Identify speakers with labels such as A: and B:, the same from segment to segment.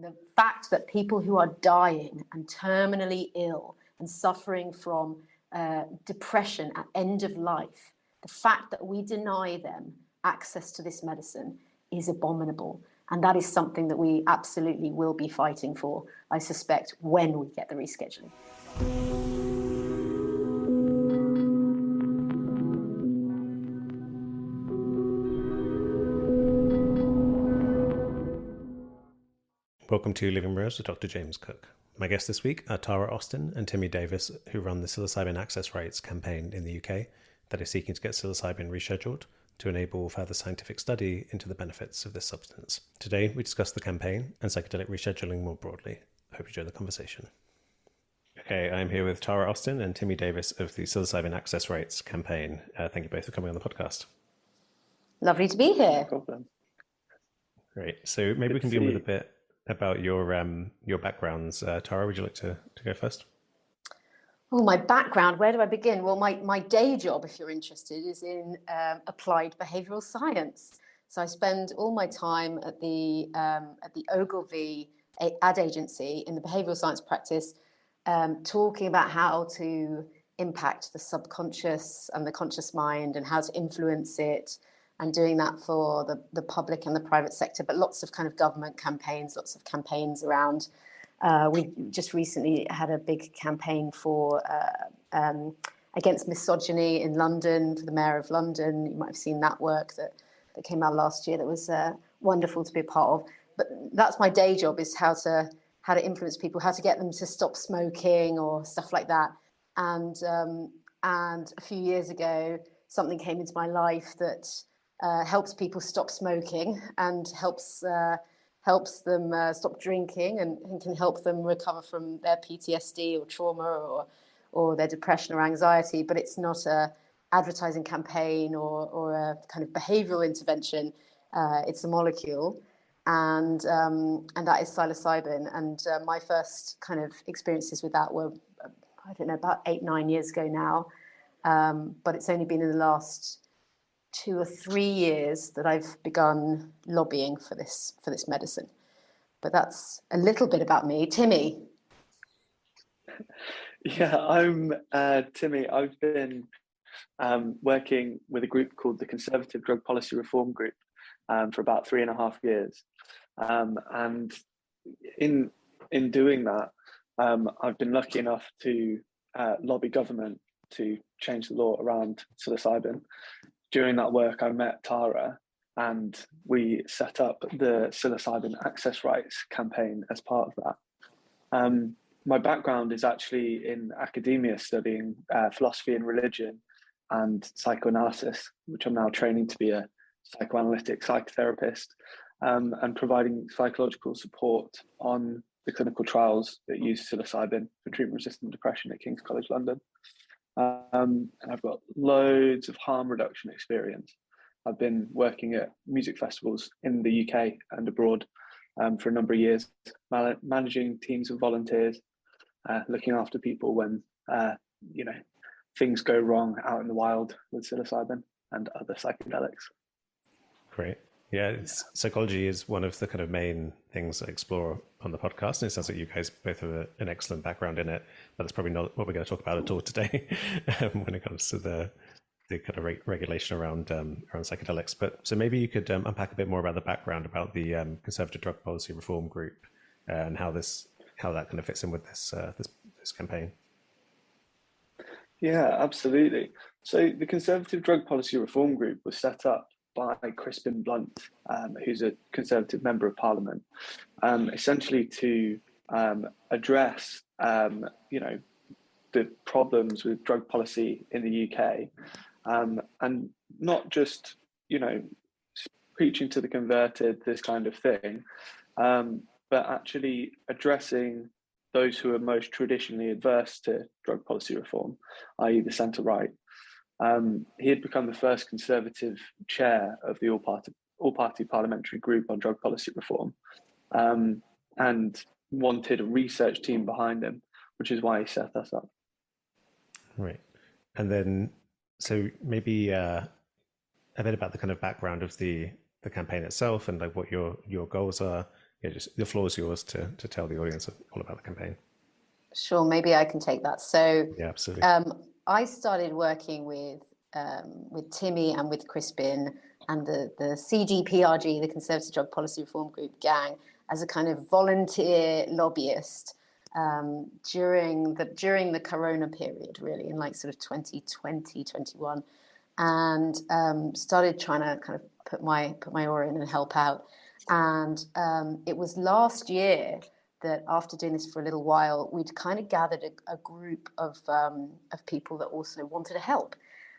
A: the fact that people who are dying and terminally ill and suffering from depression at end of life, the fact that we deny them access to this medicine is abominable. And that is something that we absolutely will be fighting for, I suspect, when we get the rescheduling.
B: Welcome to Living Mirrors with Dr. James Cooke. My guests this week are Tara Austin and Timmy Davis, who run the Psilocybin Access Rights campaign in the UK that is seeking to get psilocybin rescheduled to enable further scientific study into the benefits of this substance. Today, we discuss the campaign and psychedelic rescheduling more broadly. I hope you enjoy the conversation. Okay, I'm here with Tara Austin and Timmy Davis of the Psilocybin Access Rights campaign. Thank you both for coming on the podcast.
A: Lovely to be here.
C: No problem.
B: Great. So maybe we can begin with a bit about your backgrounds. Tara, would you like to go first?
A: Oh, my background, where do I begin? Well, my day job, if you're interested, is in applied behavioural science. So I spend all my time at the Ogilvy ad agency in the behavioural science practice, talking about how to impact the subconscious and the conscious mind and how to influence it, and doing that for the public and the private sector, but lots of kind of government campaigns, lots of campaigns around. We just recently had a big campaign for against misogyny in London, for the Mayor of London. You might have seen that work that came out last year. That was wonderful to be a part of. But that's my day job, is how to influence people, how to get them to stop smoking or stuff like that. And a few years ago, something came into my life that helps people stop smoking and helps them stop drinking and can help them recover from their PTSD or trauma or their depression or anxiety. But it's not a advertising campaign or a kind of behavioural intervention. It's a molecule, and that is psilocybin. And my first kind of experiences with that were, I don't know, about 8-9 years ago now. But it's only been in the last 2 or 3 years that I've begun lobbying for this medicine. But that's a little bit about me. Timmy.
C: Yeah, I'm Timmy. I've been working with a group called the Conservative Drug Policy Reform Group for about 3.5 years. And in doing that, I've been lucky enough to lobby government to change the law around psilocybin. During that work, I met Tara, and we set up the Psilocybin Access Rights campaign as part of that. My background is actually in academia, studying philosophy and religion and psychoanalysis, which I'm now training to be a psychoanalytic psychotherapist, and providing psychological support on the clinical trials that use psilocybin for treatment-resistant depression at King's College London. And I've got loads of harm reduction experience. I've been working at music festivals in the UK and abroad for a number of years, managing teams of volunteers, looking after people when things go wrong out in the wild with psilocybin and other psychedelics.
B: Great. Yeah, psychology is one of the kind of main things I explore on the podcast, and it sounds like you guys both have an excellent background in it, but that's probably not what we're going to talk about at all today when it comes to the kind of regulation around psychedelics. But so maybe you could unpack a bit more about the background about the Conservative Drug Policy Reform Group and how that kind of fits in with this campaign.
C: Yeah, absolutely. So the Conservative Drug Policy Reform Group was set up by Crispin Blunt, who's a Conservative Member of Parliament, essentially to address, the problems with drug policy in the UK, and not just, preaching to the converted, this kind of thing, but actually addressing those who are most traditionally adverse to drug policy reform, i.e. the centre-right. He had become the first Conservative chair of the all-party parliamentary group on drug policy reform, and wanted a research team behind him, which is why he set us up.
B: Right. And then, so maybe a bit about the kind of background of the campaign itself and like what your goals are, yeah, just the floor is yours to tell the audience all about the campaign.
A: Sure, maybe I can take that. So
B: yeah, absolutely.
A: I started working with Timmy and with Crispin and the CDPRG, the Conservative Drug Policy Reform Group gang, as a kind of volunteer lobbyist during the Corona period, really, in like sort of 2020, 21, and started trying to kind of put my oar in and help out. And it was last year that, after doing this for a little while, we'd kind of gathered a group of people that also wanted to help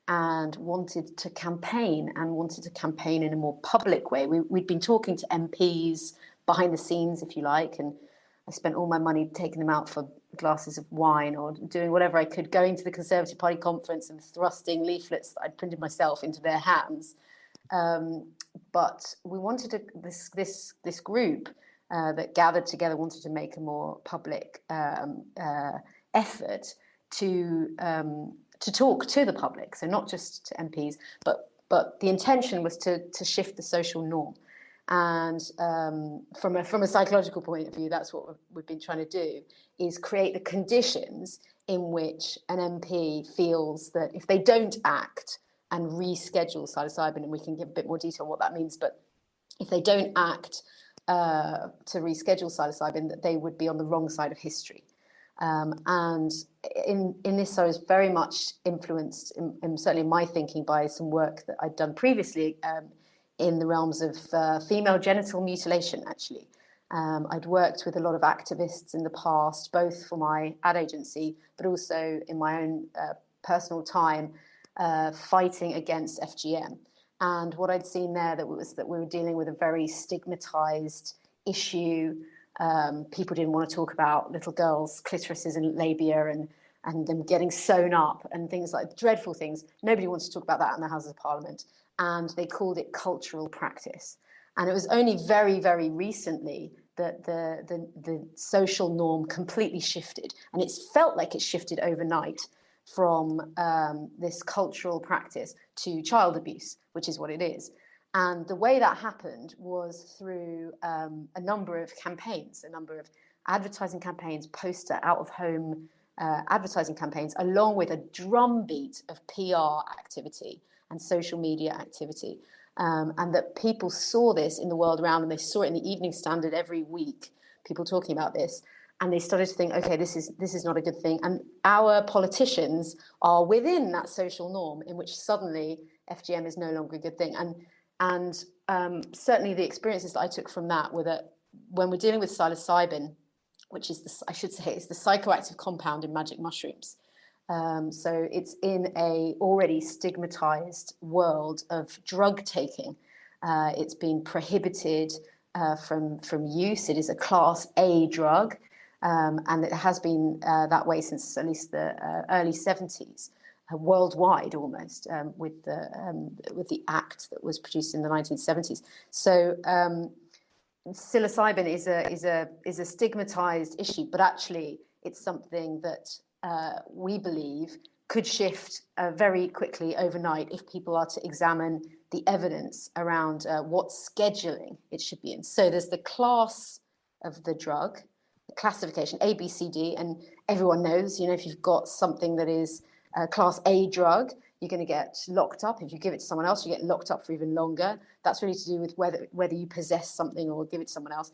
A: and wanted to campaign in a more public way. We'd been talking to MPs behind the scenes, if you like, and I spent all my money taking them out for glasses of wine or doing whatever I could, going to the Conservative Party conference and thrusting leaflets that I'd printed myself into their hands. But we wanted this group that gathered together wanted to make a more public effort to talk to the public, so not just to MPs, but the intention was to shift the social norm. And from a psychological point of view, that's what we've been trying to do, is create the conditions in which an MP feels that if they don't act and reschedule psilocybin, and we can give a bit more detail on what that means, but if they don't act to reschedule psilocybin, that they would be on the wrong side of history. And in this, I was very much influenced, certainly in my thinking, by some work that I'd done previously in the realms of female genital mutilation, actually. I'd worked with a lot of activists in the past, both for my ad agency, but also in my own personal time, fighting against FGM. And what I'd seen there was that we were dealing with a very stigmatized issue. People didn't want to talk about little girls' clitorises and labia and them getting sewn up and things like dreadful things. Nobody wanted to talk about that in the Houses of Parliament. And they called it cultural practice. And it was only very, very recently that the social norm completely shifted. And it's felt like it shifted overnight from this cultural practice to child abuse, which is what it is. And the way that happened was through a number of campaigns, a number of advertising campaigns, poster, out-of-home advertising campaigns, along with a drumbeat of PR activity and social media activity. And that people saw this in the world around them. They saw it in the Evening Standard every week, people talking about this. And they started to think, okay, this is not a good thing. And our politicians are within that social norm in which suddenly FGM is no longer a good thing. And certainly the experiences that I took from that were that when we're dealing with psilocybin, which is, I should say, it's the psychoactive compound in magic mushrooms. So it's in a already stigmatized world of drug taking. It's been prohibited from use. It is a Class A drug. And it has been that way since at least the early 70s, worldwide almost, with the act that was produced in the 1970s. So psilocybin is a stigmatized issue, but actually it's something that we believe could shift very quickly overnight if people are to examine the evidence around what scheduling it should be in. So there's the class of the drug, classification A, B, C, D, and everyone knows, if you've got something that is a Class A drug, you're going to get locked up. If you give it to someone else, you get locked up for even longer. That's really to do with whether you possess something or give it to someone else.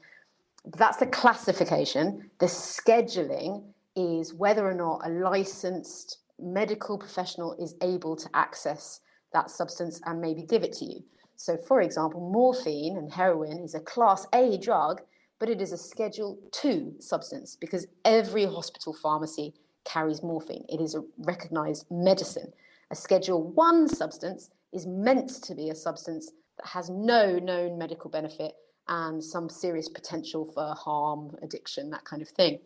A: But that's the classification. The scheduling is whether or not a licensed medical professional is able to access that substance and maybe give it to you. So, for example, morphine and heroin is a Class A drug, but it is a Schedule II substance because every hospital pharmacy carries morphine. It is a recognized medicine. A Schedule I substance is meant to be a substance that has no known medical benefit and some serious potential for harm, addiction, that kind of thing.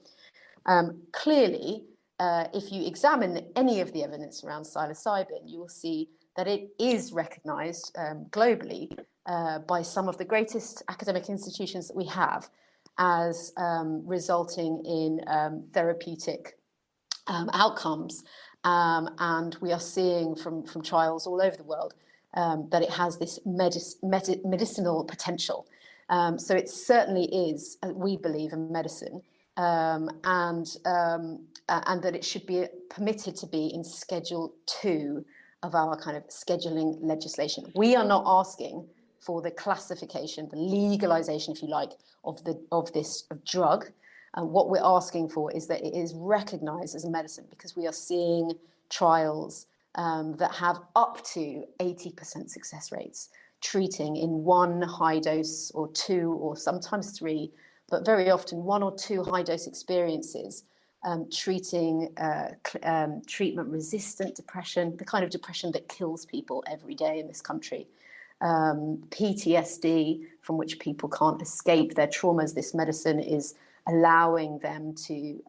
A: Clearly, if you examine any of the evidence around psilocybin, you will see that it is recognized globally by some of the greatest academic institutions that we have as resulting in therapeutic outcomes. And we are seeing from trials all over the world that it has this medicinal potential. So it certainly is, we believe, a medicine, and that it should be permitted to be in Schedule 2 of our kind of scheduling legislation. We are not asking for the classification, the legalization, if you like, of this drug. What we're asking for is that it is recognized as a medicine, because we are seeing trials that have up to 80% success rates, treating in one high dose or two or sometimes three, but very often one or two high dose experiences, treating treatment-resistant depression, the kind of depression that kills people every day in this country, PTSD, from which people can't escape their traumas. This medicine is allowing them to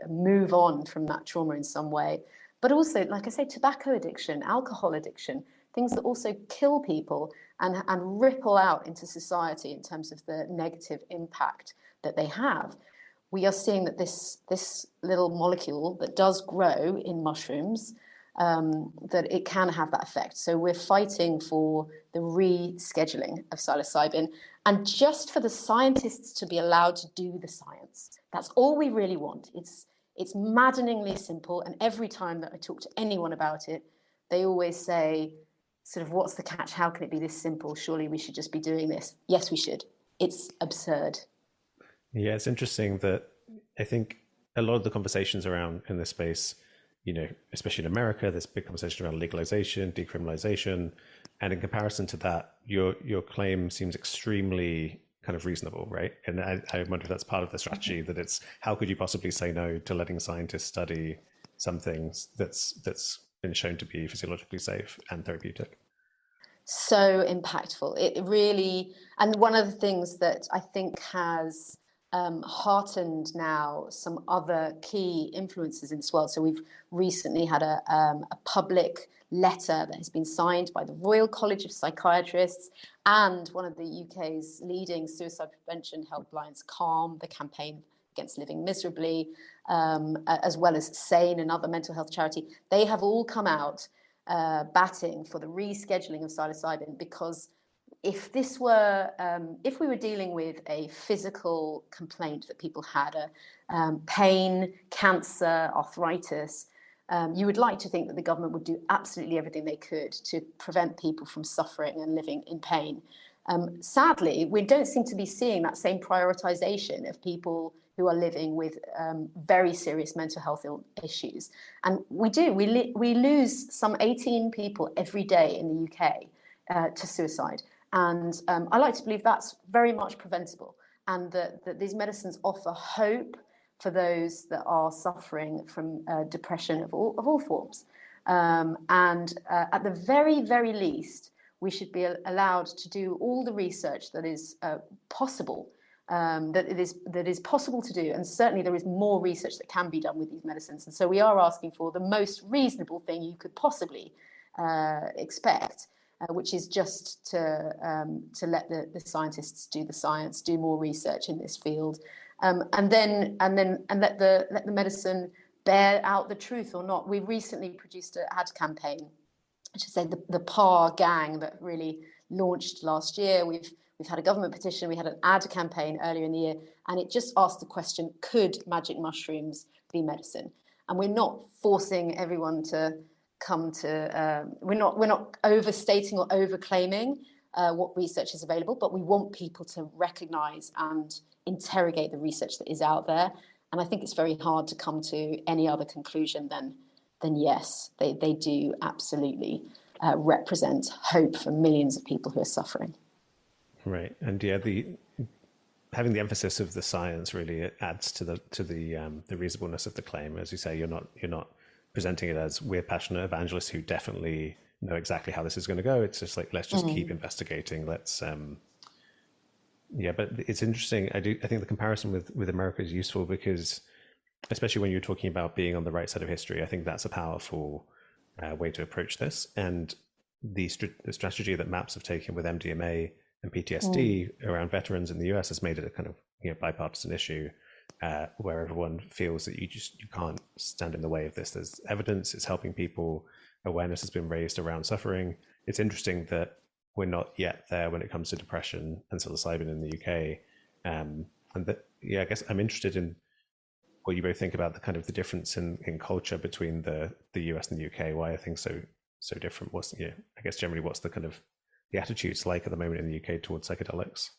A: move on from that trauma in some way. But also, like I say, tobacco addiction, alcohol addiction, things that also kill people and ripple out into society in terms of the negative impact that they have. We are seeing that this little molecule that does grow in mushrooms, that it can have that effect. So we're fighting for the rescheduling of psilocybin, and just for the scientists to be allowed to do the science. That's all we really want. It's maddeningly simple, and every time that I talk to anyone about it, they always say, sort of, what's the catch? How can it be this simple? Surely we should just be doing this. Yes, we should. It's absurd.
B: Yeah, it's interesting that I think a lot of the conversations around in this space, especially in America, there's big conversation around legalization, decriminalization, and in comparison to that, your claim seems extremely kind of reasonable, right? And I wonder if that's part of the strategy, that it's, how could you possibly say no to letting scientists study some things that's been shown to be physiologically safe and therapeutic?
A: So impactful. It really, and one of the things that I think has heartened now some other key influences in this world. So we've recently had a public letter that has been signed by the Royal College of Psychiatrists and one of the UK's leading suicide prevention helplines, CALM, the Campaign Against Living Miserably, as well as SANE, another mental health charity. They have all come out batting for the rescheduling of psilocybin, because if we were dealing with a physical complaint that people had, pain, cancer, arthritis, you would like to think that the government would do absolutely everything they could to prevent people from suffering and living in pain. Sadly, we don't seem to be seeing that same prioritization of people who are living with very serious mental health issues. And we lose some 18 people every day in the UK to suicide. And I like to believe that's very much preventable, and that these medicines offer hope for those that are suffering from depression of all forms. And at the very, very least, we should be allowed to do all the research that is possible, that is possible to do. And certainly there is more research that can be done with these medicines. And so we are asking for the most reasonable thing you could possibly expect, which is just to let the scientists do the science, do more research in this field, and let the medicine bear out the truth or not. We recently produced an ad campaign, I should say the PAR gang that really launched last year. We've had a government petition, we had an ad campaign earlier in the year, and it just asked the question, could magic mushrooms be medicine? And we're not forcing everyone to come to, we're not overstating or overclaiming what research is available, but we want people to recognize and interrogate the research that is out there. And I think it's very hard to come to any other conclusion than yes, they do absolutely represent hope for millions of people who are suffering.
B: Right. And yeah, having the emphasis of the science really adds to the reasonableness of the claim. As you say, you're not presenting it as we're passionate evangelists who definitely know exactly how this is going to go. It's just like, let's just keep investigating. Let's but it's interesting. I think the comparison with America is useful, because especially when you're talking about being on the right side of history, I think that's a powerful way to approach this. And the strategy that MAPS have taken with MDMA and PTSD around veterans in the US has made it a kind of bipartisan issue, where everyone feels that you can't stand in the way of this. There's evidence, it's helping people, awareness has been raised around suffering. It's interesting that we're not yet there when it comes to depression and psilocybin in the UK. And that, yeah, I guess I'm interested in what you both think about the kind of the difference in culture between the US and the UK. Why are things so different? What's, yeah, I guess generally what's the kind of the attitudes like at the moment in the UK towards psychedelics?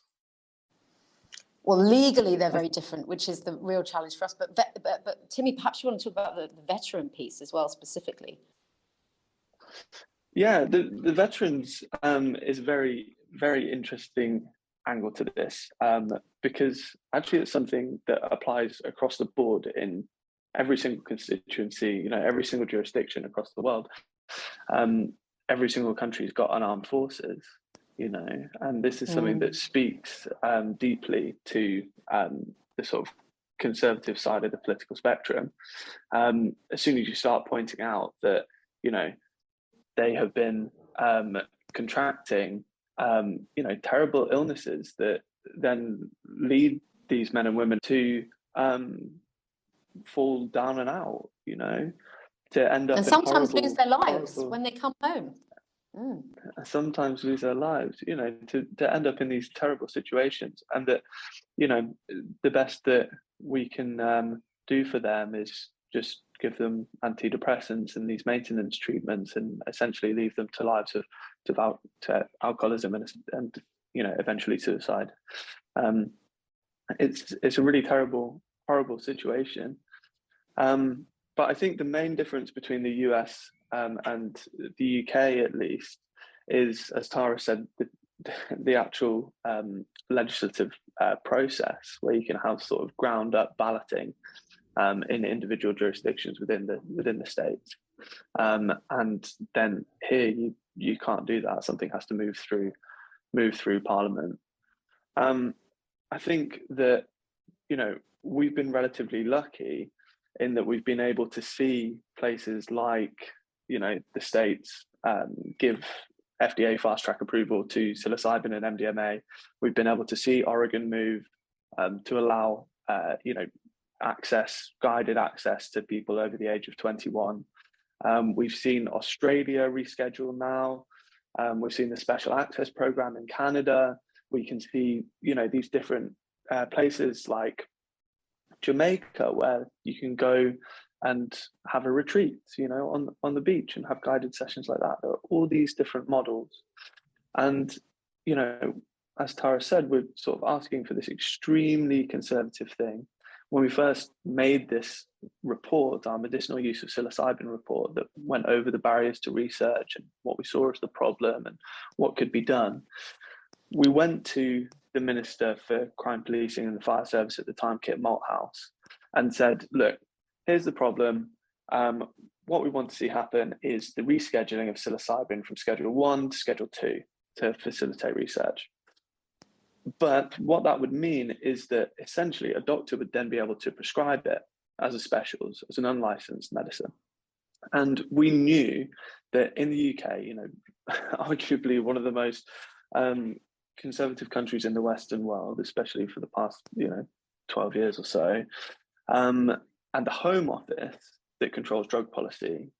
A: Well, legally they're very different, which is the real challenge for us. But Timmy, perhaps you want to talk about the veteran piece as well, specifically.
C: Yeah, the veterans is a very, very interesting angle to this, because actually it's something that applies across the board in every single constituency, every single jurisdiction across the world. Every single country's got an armed forces, and this is something that speaks deeply to the sort of conservative side of the political spectrum. As soon as you start pointing out that, they have been contracting, terrible illnesses that then lead these men and women to fall down and out, to end up
A: and sometimes
C: in
A: lose their lives when they come home.
C: Sometimes lose their lives, to end up in these terrible situations, and that, the best that we can do for them is just give them antidepressants and these maintenance treatments, and essentially leave them to lives of to alcoholism and eventually suicide. It's a really terrible, horrible situation. But I think the main difference between the US and the UK, at least, is, as Tara said, the actual legislative process, where you can have sort of ground up balloting in individual jurisdictions within the states, and then here you can't do that. Something has to move through Parliament. I think that we've been relatively lucky in that we've been able to see places like the States give FDA fast track approval to psilocybin and MDMA. We've been able to see Oregon move to allow guided access to people over the age of 21. We've seen Australia reschedule now. We've seen the special access program in Canada. We can see these different places like Jamaica, where you can go and have a retreat, on the beach, and have guided sessions like that. There are all these different models, and as Tara said, we're sort of asking for this extremely conservative thing. When we first made this report, our medicinal use of psilocybin report, that went over the barriers to research and what we saw as the problem and what could be done, we went to the Minister for Crime Policing and the Fire Service at the time, Kit Malthouse, and said, look, here's the problem. What we want to see happen is the rescheduling of psilocybin from Schedule 1 to Schedule 2 to facilitate research. But what that would mean is that essentially a doctor would then be able to prescribe it as a specials, as an unlicensed medicine. And we knew that in the UK, arguably one of the most conservative countries in the Western world, especially for the past 12 years or so, and the Home Office that controls drug policy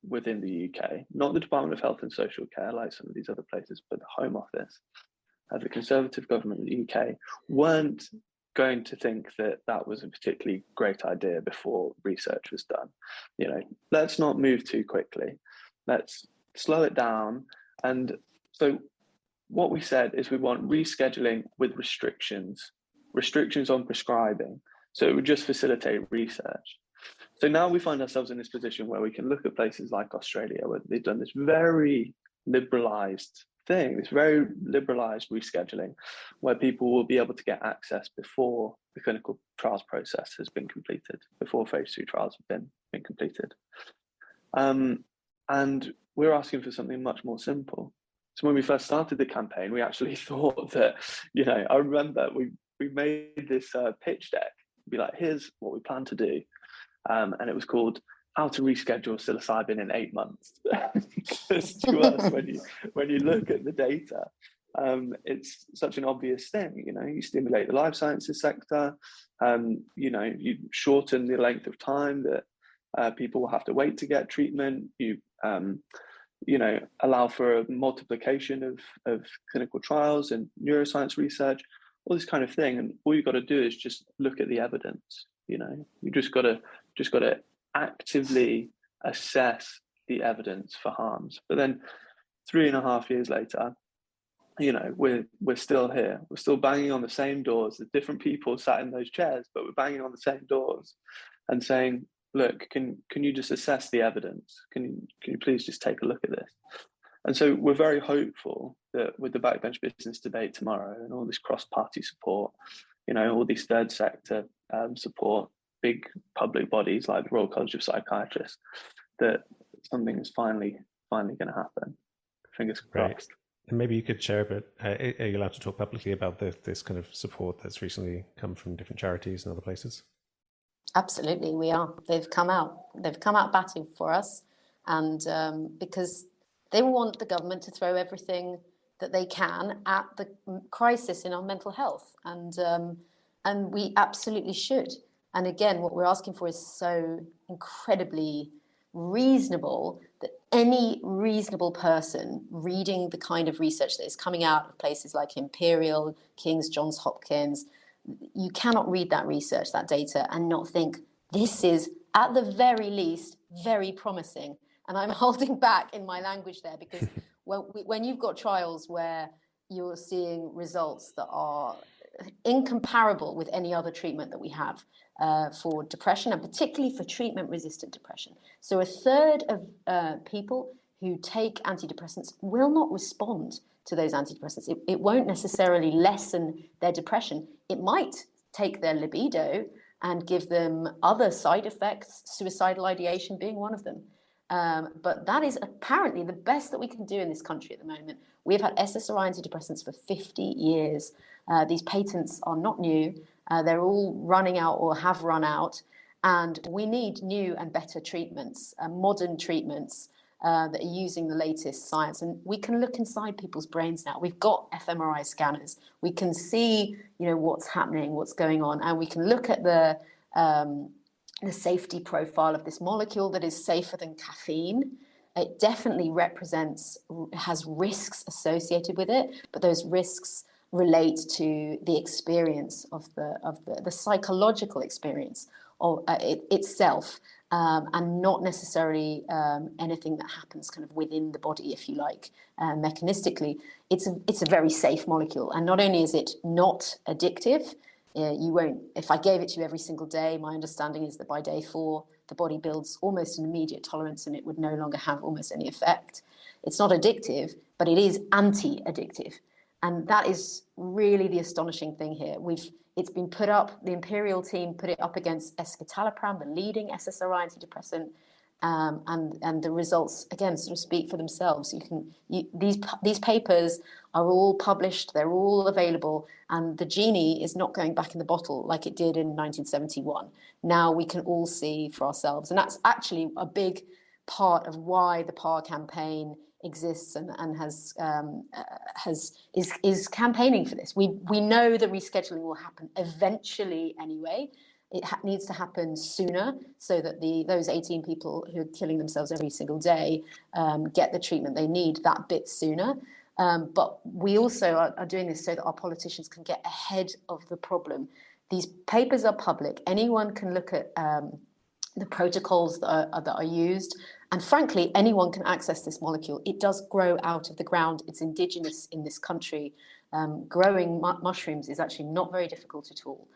C: within the UK, not the Department of Health and Social Care like some of these other places, but the Home Office, the Conservative government in the UK, weren't going to think that that was a particularly great idea before research was done. Let's not move too quickly. Let's slow it down. And so what we said is we want rescheduling with restrictions on prescribing. So it would just facilitate research. So now we find ourselves in this position where we can look at places like Australia, where they've done this very liberalized thing, this very liberalized rescheduling, where people will be able to get access before the clinical trials process has been completed, before phase 3 trials have been completed. And we're asking for something much more simple. So when we first started the campaign, we actually thought that, I remember we made this pitch deck, be like, here's what we plan to do. And it was called How to Reschedule Psilocybin in 8 months. Because to us, when you look at the data, it's such an obvious thing. You stimulate the life sciences sector, you shorten the length of time that people will have to wait to get treatment. You allow for a multiplication of clinical trials and neuroscience research, all this kind of thing. And all you've got to do is just look at the evidence. You just got to actively assess the evidence for harms. But then 3.5 years later, we're still here. We're still banging on the same doors. There's different people sat in those chairs, but we're banging on the same doors and saying, look, can you just assess the evidence? Can you please just take a look at this? And so we're very hopeful that with the backbench business debate tomorrow and all this cross-party support, all these third sector support, big public bodies like the Royal College of Psychiatrists, that something is finally going to happen. Fingers crossed.
B: Right. And maybe you could share a bit, are you allowed to talk publicly about this kind of support that's recently come from different charities and other places?
A: Absolutely, we are. They've come out batting for us, and because they want the government to throw everything that they can at the crisis in our mental health, and we absolutely should. And again, what we're asking for is so incredibly reasonable that any reasonable person reading the kind of research that is coming out of places like Imperial, King's, Johns Hopkins, you cannot read that research, that data, and not think this is, at the very least, very promising. And I'm holding back in my language there, because when you've got trials where you're seeing results that are incomparable with any other treatment that we have for depression, and particularly for treatment-resistant depression. So a third of people who take antidepressants will not respond to those antidepressants. It won't necessarily lessen their depression. It might take their libido and give them other side effects, suicidal ideation being one of them. But that is apparently the best that we can do in this country at the moment. We've had SSRI antidepressants for 50 years. These patents are not new. They're all running out or have run out. And we need new and better treatments, modern treatments that are using the latest science. And we can look inside people's brains now. We've got fMRI scanners. We can see, what's happening, what's going on. And we can look at the safety profile of this molecule that is safer than caffeine. It definitely has risks associated with it, but those risks relate to the experience of the psychological experience of itself, and not necessarily anything that happens kind of within the body, if you like, mechanistically. It's a very safe molecule, and not only is it not addictive. You won't, if I gave it to you every single day, my understanding is that by day 4, the body builds almost an immediate tolerance and it would no longer have almost any effect. It's not addictive, but it is anti-addictive. And that is really the astonishing thing here. It's been put up, the Imperial team put it up against escitalopram, the leading SSRI antidepressant, and the results, again, sort of speak for themselves. These papers are all published, they're all available, and the genie is not going back in the bottle like it did in 1971. Now we can all see for ourselves. And that's actually a big part of why the PAR campaign exists and is campaigning for this. We know the rescheduling will happen eventually anyway. It needs to happen sooner so that those 18 people who are killing themselves every single day get the treatment they need that bit sooner. But we also are doing this so that our politicians can get ahead of the problem. These papers are public. Anyone can look at the protocols that are used. And frankly, anyone can access this molecule. It does grow out of the ground. It's indigenous in this country. Growing mushrooms is actually not very difficult at all.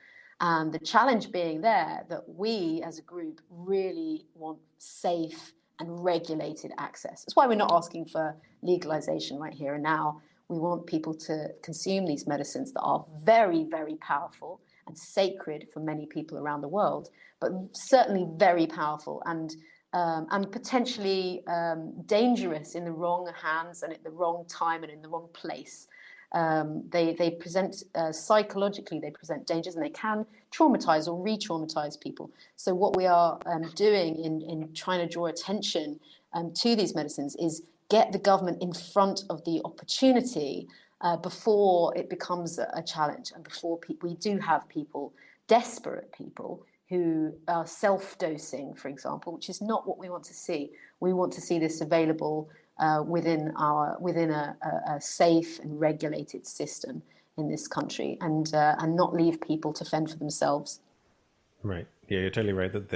A: And the challenge being there that we as a group really want safe and regulated access. That's why we're not asking for legalization right here and now. We want people to consume these medicines that are very, very powerful and sacred for many people around the world, but certainly very powerful and potentially dangerous in the wrong hands and at the wrong time and in the wrong place. They present psychologically, they present dangers, and they can traumatize or re-traumatize people. So what we are doing in trying to draw attention to these medicines is get the government in front of the opportunity before it becomes a challenge, and before we do have people, desperate people, who are self-dosing, for example, which is not what we want to see. We want to see this available within a safe and regulated system in this country, and not leave people to fend for themselves.
B: Right. Yeah, you're totally right that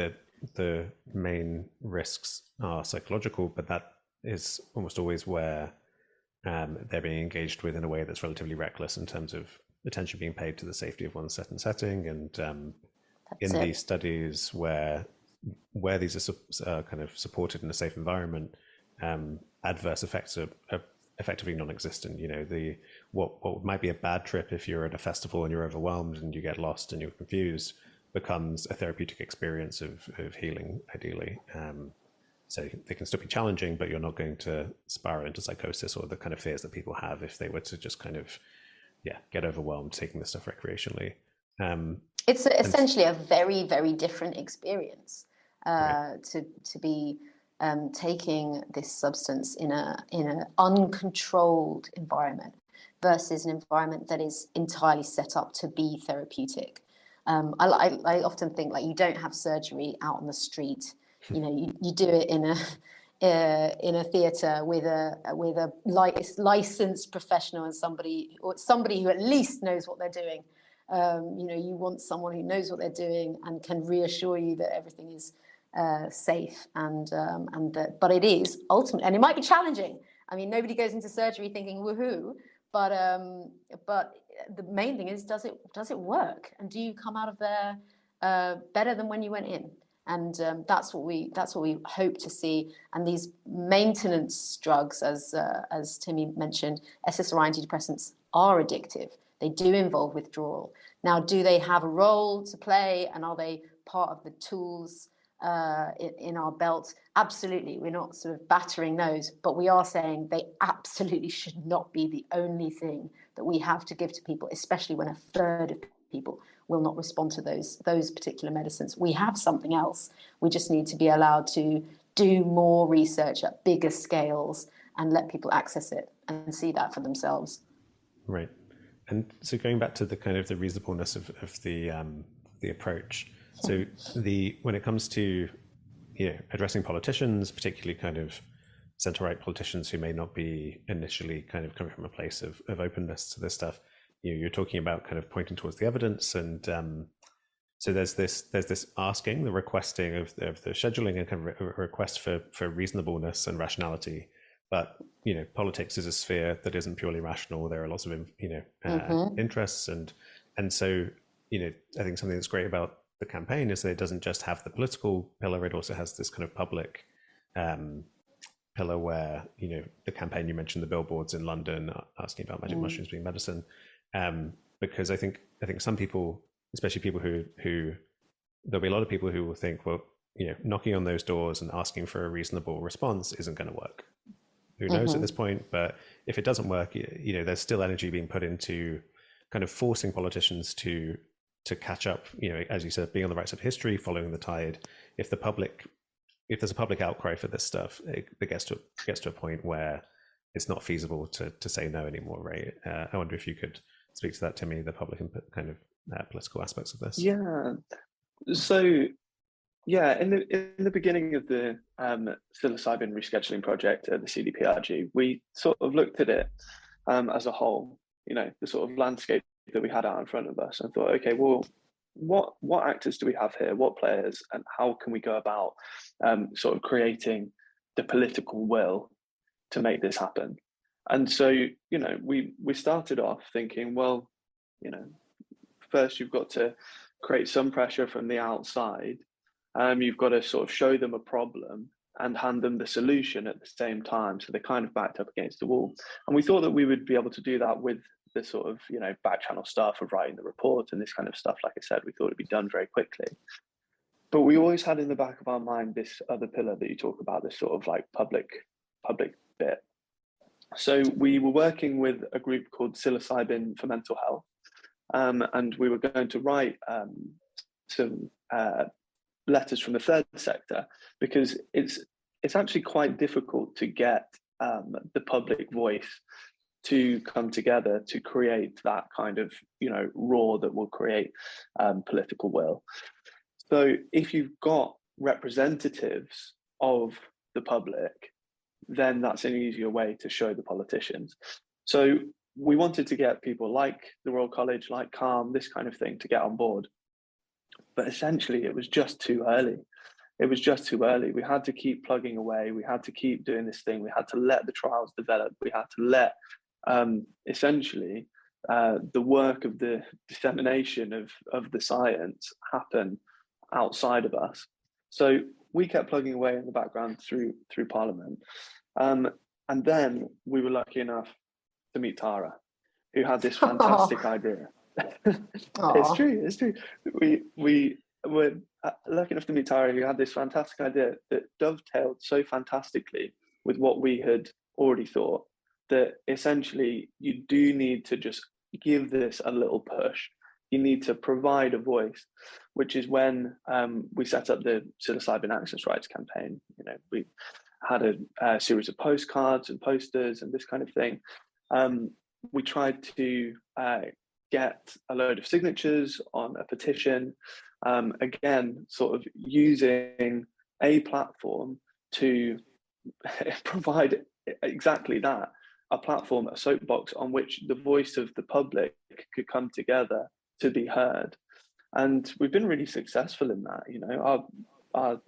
B: the main risks are psychological, but that is almost always where they're being engaged with in a way that's relatively reckless in terms of attention being paid to the safety of one's certain setting. And in these studies where these are kind of supported in a safe environment, adverse effects are effectively non-existent. You know, what might be a bad trip if you're at a festival and you're overwhelmed and you get lost and you're confused becomes a therapeutic experience of healing, ideally. So they can still be challenging, but you're not going to spiral into psychosis or the kind of fears that people have if they were to just kind of, get overwhelmed taking this stuff recreationally.
A: It's essentially a very, very different experience
B: Right.
A: to be taking this substance in an uncontrolled environment versus an environment that is entirely set up to be therapeutic. I often think, like, you don't have surgery out on the street. You know, you do it in a theatre with a licensed professional and somebody who at least knows what they're doing. You know, you want someone who knows what they're doing and can reassure you that everything is safe, and that. But it is ultimately, and it might be challenging. I mean, nobody goes into surgery thinking woohoo, but the main thing is, does it work, and do you come out of there better than when you went in? And that's what we hope to see. And these maintenance drugs, as Timmy mentioned, SSRI antidepressants are addictive. They do involve withdrawal. Now, do they have a role to play, and are they part of the tools in our belt? Absolutely. We're not sort of battering those, but we are saying they absolutely should not be the only thing that we have to give to people, especially when a third of people will not respond to those particular medicines. We have something else. We just need to be allowed to do more research at bigger scales and let people access it and see that for themselves.
B: Right. And so going back to the kind of the reasonableness of the approach. So when it comes to addressing politicians, particularly kind of centre-right politicians who may not be initially kind of coming from a place of openness to this stuff, you're talking about kind of pointing towards the evidence, and so there's this asking, the requesting of the scheduling, and kind of a request for reasonableness and rationality. But politics is a sphere that isn't purely rational. There are lots of interests, and so I think something that's great about the campaign is that it doesn't just have the political pillar; it also has this kind of public pillar where the campaign, you mentioned the billboards in London asking about magic mushrooms being medicine, because I think some people, especially people who there'll be a lot of people who will think, well, knocking on those doors and asking for a reasonable response isn't going to work. Who knows at this point? But if it doesn't work, there's still energy being put into kind of forcing politicians to catch up. As you said, being on the right side of history, following the tide. If there's a public outcry for this stuff, it gets to a point where it's not feasible to say no anymore, right? I wonder if you could speak to that, Timmy, the public and kind of political aspects of this.
C: Yeah. So, in the beginning of the psilocybin rescheduling project at the CDPRG, we sort of looked at it as a whole, the sort of landscape that we had out in front of us, and thought, okay, well, what actors do we have here? What players, and how can we go about sort of creating the political will to make this happen? And so, we started off thinking, well, first you've got to create some pressure from the outside. You've got to sort of show them a problem and hand them the solution at the same time, so they're kind of backed up against the wall. And we thought that we would be able to do that with the sort of back channel stuff of writing the report and this kind of stuff. Like I said, we thought it'd be done very quickly. But we always had in the back of our mind this other pillar that you talk about, this sort of like public bit. So we were working with a group called Psilocybin for Mental Health, and we were going to write some letters from the third sector, because it's actually quite difficult to get the public voice to come together to create that kind of roar that will create political will. So if you've got representatives of the public, then that's an easier way to show the politicians. So we wanted to get people like the Royal College, like Calm, this kind of thing, to get on board. But essentially, it was just too early. It was just too early. We had to keep plugging away. We had to keep doing this thing. We had to let the trials develop. We had to let essentially the work of the dissemination of the science happen outside of us. So we kept plugging away in the background through Parliament. And then we were lucky enough to meet Tara, who had this fantastic idea. It's true. We were lucky enough to meet Tara, who had this fantastic idea that dovetailed so fantastically with what we had already thought, that essentially you do need to just give this a little push. You need to provide a voice, which is when we set up the Psilocybin Access Rights campaign. You know, we had a series of postcards and posters and this kind of thing. We tried to get a load of signatures on a petition, again, sort of using a platform to provide exactly that, a platform, a soapbox on which the voice of the public could come together to be heard. And we've been really successful in that. You know, our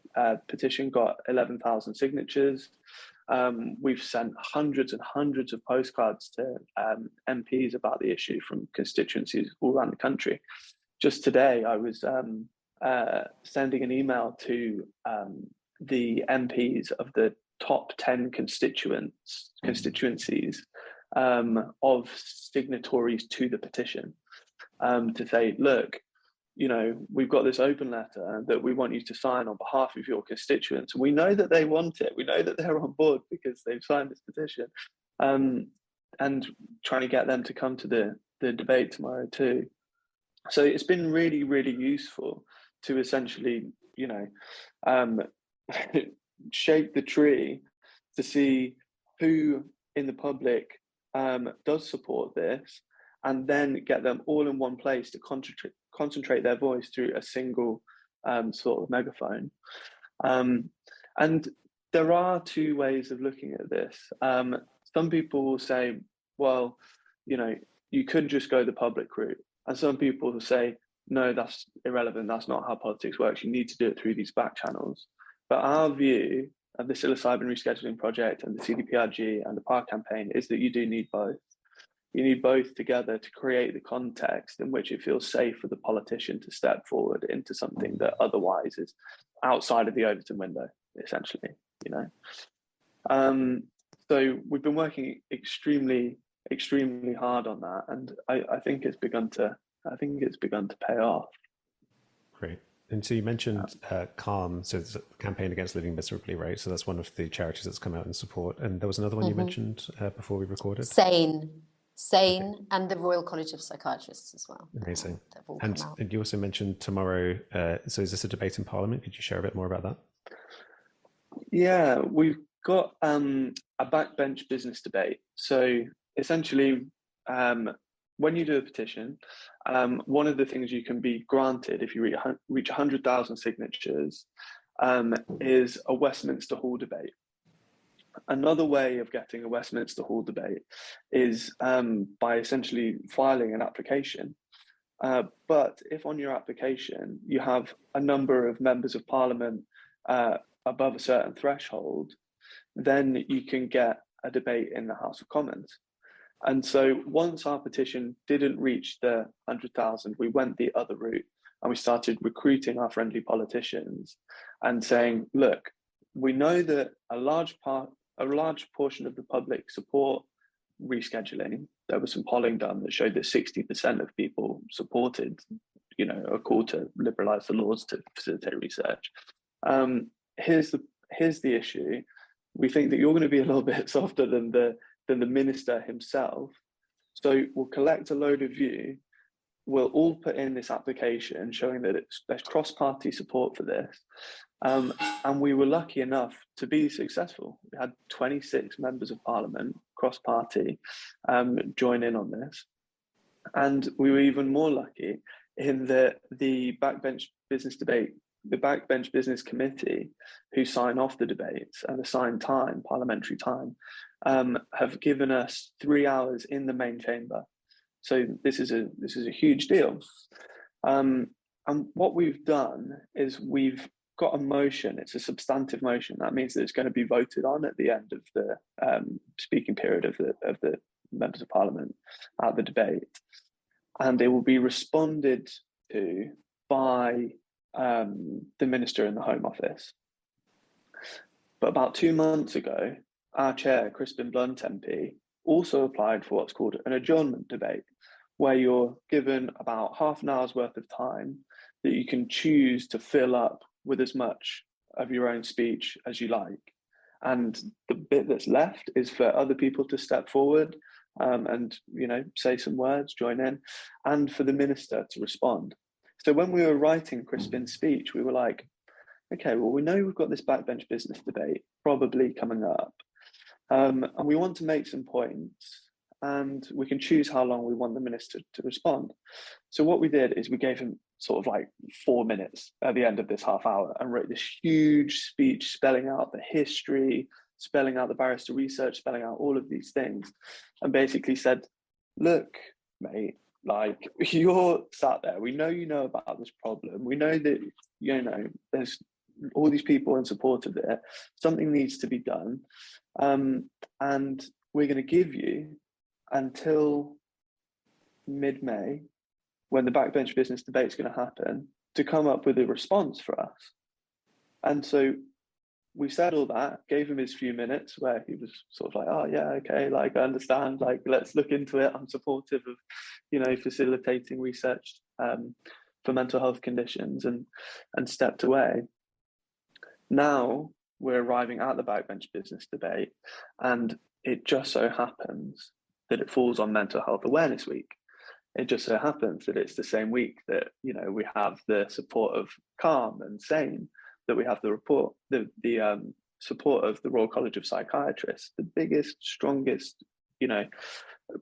C: petition got 11,000 signatures. We've sent hundreds and hundreds of postcards to MPs about the issue from constituencies all around the country. Just today, I was sending an email to the MPs of the top 10 constituencies of signatories to the petition, to say, look, you know, we've got this open letter that we want you to sign on behalf of your constituents. We know that they want it. We know that they're on board because they've signed this petition, and trying to get them to come to the debate tomorrow too. So it's been really, really useful to essentially, you know, shake the tree to see who in the public does support this, and then get them all in one place to concentrate their voice through a single sort of megaphone. And there are two ways of looking at this. Some people will say, well, you know, you could just go the public route. And some people will say, no, that's irrelevant. That's not how politics works. You need to do it through these back channels. But our view of the Psilocybin Rescheduling Project and the CDPRG and the PAR campaign is that you do need both. You need both together to create the context in which it feels safe for the politician to step forward into something that otherwise is outside of the Overton window, essentially, you know. So we've been working extremely, extremely hard on that, and I think it's begun to pay off.
B: Great. And so you mentioned Calm, so it's a campaign against living miserably, right? So that's one of the charities that's come out in support. And there was another one you mentioned before we recorded.
A: Sane, okay. And the Royal College of Psychiatrists as well.
B: Amazing. And you also mentioned tomorrow, so is this a debate in Parliament? Could you share a bit more about that?
C: Yeah, we've got a backbench business debate. So essentially, when you do a petition, one of the things you can be granted if you reach 100,000 signatures is a Westminster Hall debate. Another way of getting a Westminster Hall debate is by essentially filing an application. But if on your application you have a number of members of Parliament above a certain threshold, then you can get a debate in the House of Commons. And so once our petition didn't reach the 100,000, we went the other route and we started recruiting our friendly politicians and saying, look, we know that a large portion of the public support rescheduling. There was some polling done that showed that 60% of people supported, you know, a call to liberalize the laws to facilitate research. Here's the issue. We think that you're going to be a little bit softer than the minister himself. So we'll collect a load of you. We'll all put in this application showing that there's cross-party support for this. And we were lucky enough to be successful. We had 26 members of Parliament, cross-party, join in on this. And we were even more lucky in that the backbench business debate the backbench business committee, who sign off the debates and assign time, parliamentary time, have given us 3 hours in the main chamber. So this is a huge deal. And what we've done is we've got a motion. It's a substantive motion. That means that it's going to be voted on at the end of the speaking period of the members of parliament at the debate, and it will be responded to by the minister in the Home Office. But about 2 months ago, our chair, Crispin Blunt MP, also applied for what's called an adjournment debate, where you're given about half an hour's worth of time that you can choose to fill up with as much of your own speech as you like. And the bit that's left is for other people to step forward and, you know, say some words, join in, and for the minister to respond. So when we were writing Crispin's speech, we were like, okay, well, we know we've got this backbench business debate probably coming up, and we want to make some points, and we can choose how long we want the minister to respond. So what we did is we gave him sort of like 4 minutes at the end of this half hour and wrote this huge speech spelling out the history, spelling out the barrister research, spelling out all of these things, and basically said, look, mate, like, you're sat there, we know you know about this problem, we know that, you know, there's all these people in support of it, something needs to be done, and we're going to give you until mid-May, when the backbench business debate is going to happen, to come up with a response for us. And so we said all that, gave him his few minutes where he was sort of like, oh yeah, okay, like I understand, like let's look into it. I'm supportive of, you know, facilitating research for mental health conditions, and stepped away. Now we're arriving at the backbench business debate, and it just so happens that it falls on Mental Health Awareness Week. It just so happens that it's the same week that, you know, we have the support of Calm and Sane, that we have the support of the Royal College of Psychiatrists, the biggest, strongest, you know,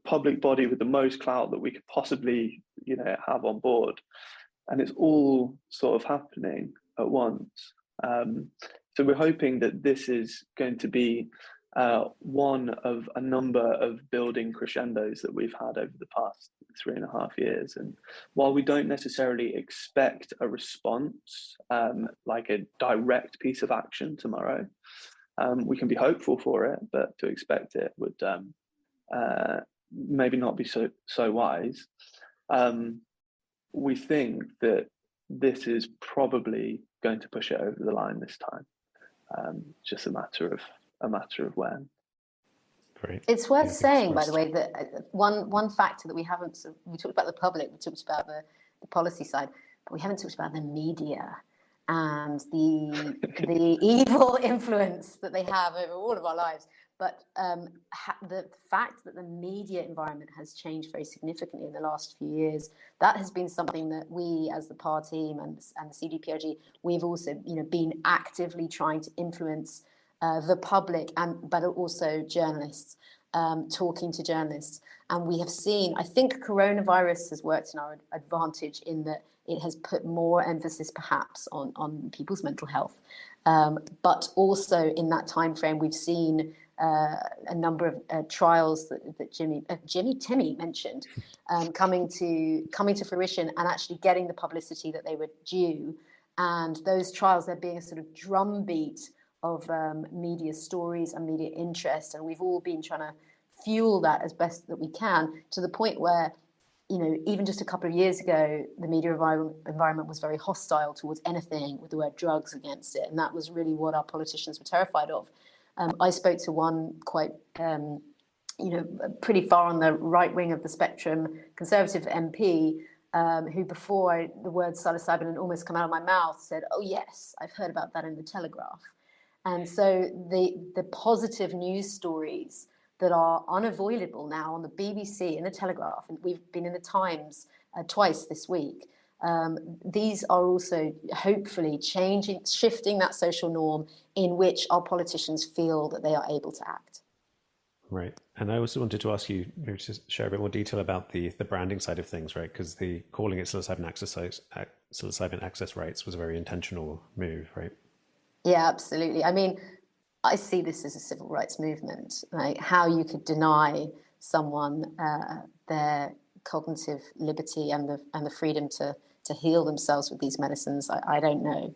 C: public body with the most clout that we could possibly, you know, have on board. And it's all sort of happening at once. So we're hoping that this is going to be one of a number of building crescendos that we've had over the past 3.5 years. And while we don't necessarily expect a response, like a direct piece of action tomorrow, we can be hopeful for it, but to expect it would maybe not be so wise. We think that this is probably going to push it over the line this time. Just a matter of when.
B: Great.
A: It's worth saying, by the way, that one factor that we haven't, we talked about the public, we talked about the policy side, but we haven't talked about the media and the evil influence that they have over all of our lives. But the fact that the media environment has changed very significantly in the last few years, that has been something that we, as the PAR team and the CDPRG, we've also, you know, been actively trying to influence the public, but also journalists, talking to journalists. And we have seen, I think coronavirus has worked in our advantage in that it has put more emphasis perhaps on people's mental health. But also in that time frame, we've seen a number of trials that Timmy mentioned coming to fruition and actually getting the publicity that they were due. And those trials, there being a sort of drumbeat of media stories and media interest, and we've all been trying to fuel that as best that we can, to the point where, you know, even just a couple of years ago, the media environment was very hostile towards anything with the word drugs against it, and that was really what our politicians were terrified of. I spoke to one quite, pretty far on the right wing of the spectrum, Conservative MP, who before the word psilocybin had almost come out of my mouth said, "Oh yes, I've heard about that in the Telegraph." And so the positive news stories that are unavoidable now on the BBC, in the Telegraph, and we've been in the Times twice this week, these are also hopefully shifting that social norm in which our politicians feel that they are able to act.
B: Right. And I also wanted to ask you maybe to share a bit more detail about the branding side of things, right? Because the calling it psilocybin access rights was a very intentional move, right?
A: Yeah, absolutely. I mean, I see this as a civil rights movement, right? How you could deny someone their cognitive liberty and the freedom to heal themselves with these medicines, I don't know.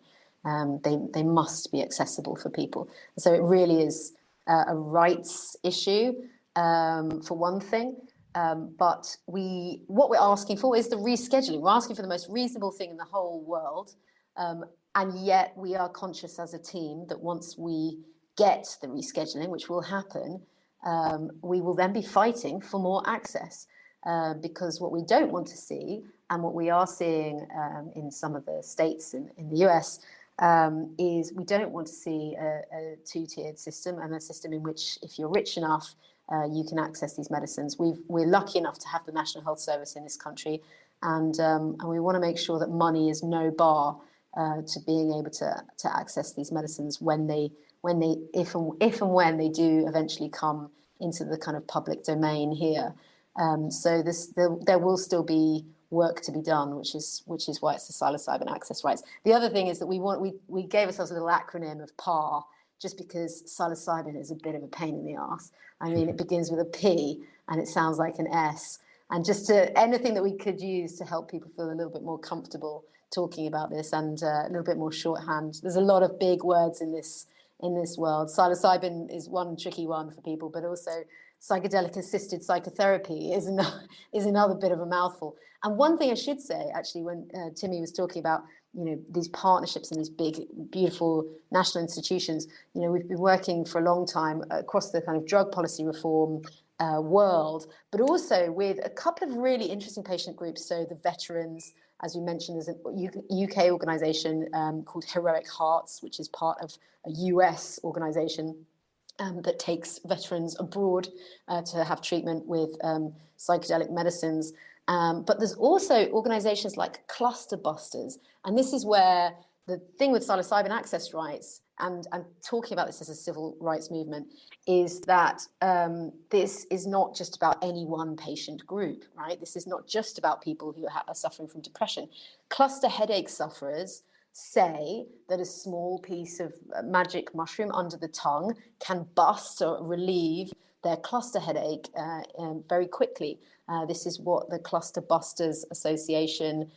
A: They must be accessible for people. So it really is a rights issue, for one thing. But what we're asking for is the rescheduling. We're asking for the most reasonable thing in the whole world. And yet we are conscious as a team that once we get the rescheduling, which will happen, we will then be fighting for more access. Because what we don't want to see, and what we are seeing in some of the states in the US, is we don't want to see a two-tiered system, and a system in which if you're rich enough, you can access these medicines. We're lucky enough to have the National Health Service in this country, and we want to make sure that money is no bar to being able to access these medicines if and when they do eventually come into the kind of public domain here. So there will still be work to be done, which is why it's the psilocybin access rights. The other thing is that we gave ourselves a little acronym of PAR, just because psilocybin is a bit of a pain in the ass. I mean, it begins with a P and it sounds like an S. And just anything that we could use to help people feel a little bit more comfortable talking about this, and a little bit more shorthand. There's a lot of big words in this world. Psilocybin is one tricky one for people, but also psychedelic assisted psychotherapy is another bit of a mouthful. And one thing I should say, actually, when Timmy was talking about these partnerships and these big, beautiful national institutions, we've been working for a long time across the kind of drug policy reform world, but also with a couple of really interesting patient groups. So the veterans, as we mentioned, there's a UK organisation called Heroic Hearts, which is part of a US organisation that takes veterans abroad to have treatment with psychedelic medicines. But there's also organisations like Cluster Busters. And this is where the thing with psilocybin access rights, and talking about this as a civil rights movement, is that this is not just about any one patient group, right? This is not just about people who are suffering from depression. Cluster headache sufferers say that a small piece of magic mushroom under the tongue can bust or relieve their cluster headache very quickly. This is what the Cluster Busters Association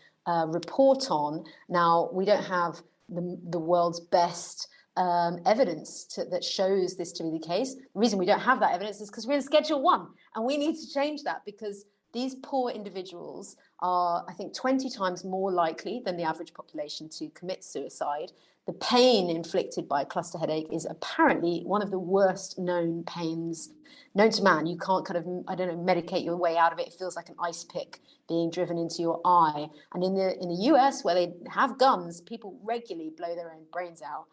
A: report on. Now, we don't have the world's best evidence that shows this to be the case. The reason we don't have that evidence is because we're in Schedule 1, and we need to change that, because these poor individuals are, I think, 20 times more likely than the average population to commit suicide. The pain inflicted by a cluster headache is apparently one of the worst known pains known to man. You can't medicate your way out of it. It feels like an ice pick being driven into your eye. And in the US, where they have guns, people regularly blow their own brains out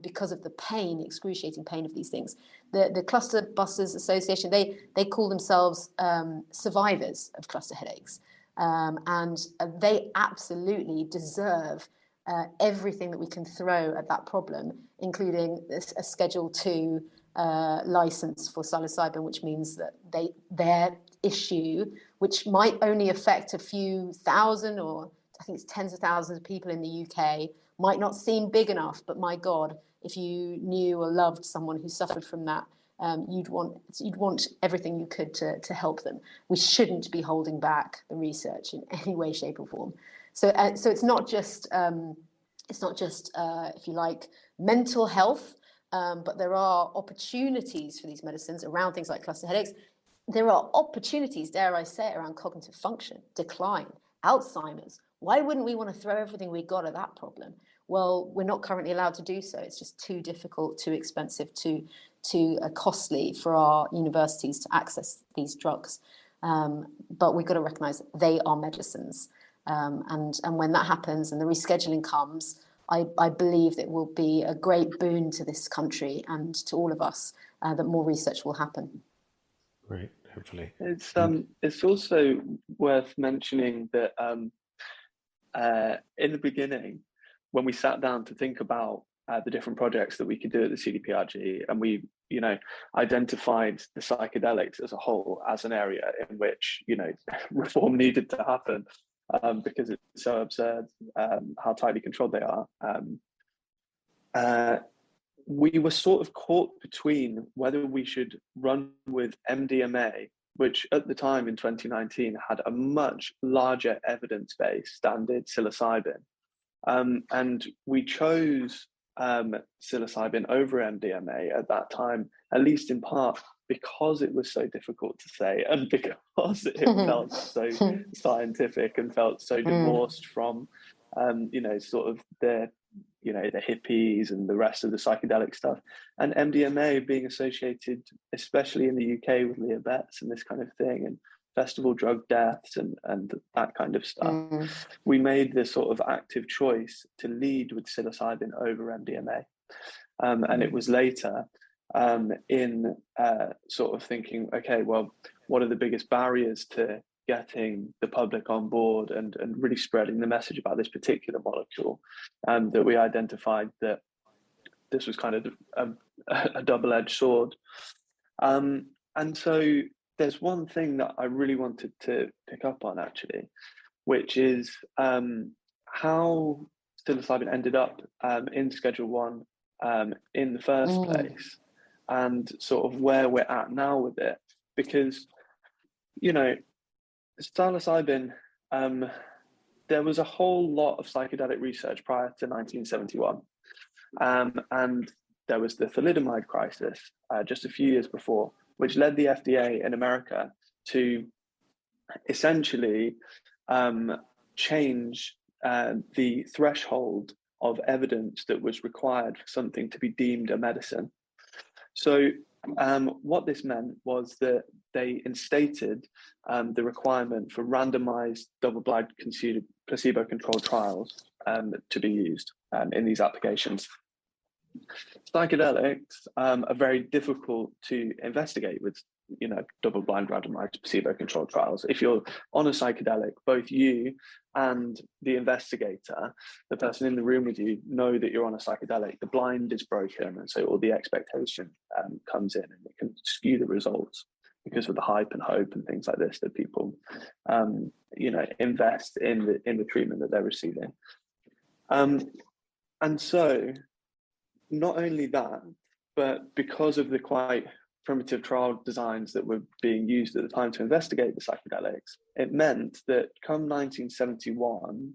A: because of the pain, excruciating pain of these things. The Cluster Busters Association, they call themselves survivors of cluster headaches. And they absolutely deserve everything that we can throw at that problem, including a Schedule 2 license for psilocybin, which means that their issue, which might only affect a few thousand, or I think it's tens of thousands of people in the UK, might not seem big enough, but my God, if you knew or loved someone who suffered from that, you'd want everything you could to help them. We shouldn't be holding back the research in any way, shape, or form. So it's not just if you like, mental health, but there are opportunities for these medicines around things like cluster headaches. There are opportunities, dare I say it, around cognitive function, decline, Alzheimer's. Why wouldn't we want to throw everything we got at that problem? Well, we're not currently allowed to do so. It's just too difficult, too expensive, too costly for our universities to access these drugs. But we've got to recognise that they are medicines. And when that happens and the rescheduling comes, I believe it will be a great boon to this country and to all of us that more research will happen.
B: Right, hopefully.
C: It's also worth mentioning that in the beginning, when we sat down to think about the different projects that we could do at the CDPRG, and we, identified the psychedelics as a whole as an area in which, reform needed to happen, because it's so absurd how tightly controlled they are. We were sort of caught between whether we should run with MDMA, which at the time in 2019 had a much larger evidence base than did psilocybin. And we chose psilocybin over MDMA at that time, at least in part because it was so difficult to say, and because it felt so scientific and felt so divorced from, sort of the hippies and the rest of the psychedelic stuff, and MDMA being associated, especially in the UK, with Leah Betts and this kind of thing, and festival drug deaths and that kind of stuff. We made this sort of active choice to lead with psilocybin over MDMA. And it was later in sort of thinking, okay, well, what are the biggest barriers to getting the public on board and really spreading the message about this particular molecule, that we identified that this was kind of a double-edged sword. And so there's one thing that I really wanted to pick up on, actually, which is how psilocybin ended up in Schedule 1 in the first place, and sort of where we're at now with it. Because, psilocybin, there was a whole lot of psychedelic research prior to 1971. And there was the thalidomide crisis just a few years before, which led the FDA in America to essentially change the threshold of evidence that was required for something to be deemed a medicine. So what this meant was that they instated the requirement for randomized, double-blind, placebo-controlled trials to be used in these applications. Psychedelics are very difficult to investigate with, double-blind, randomized, placebo-controlled trials. If you're on a psychedelic, both you and the investigator, the person in the room with you, know that you're on a psychedelic. The blind is broken, and so all the expectation comes in, and it can skew the results because of the hype and hope and things like this that people, invest in the treatment that they're receiving. And so, not only that, but because of the quite primitive trial designs that were being used at the time to investigate the psychedelics, it meant that come 1971,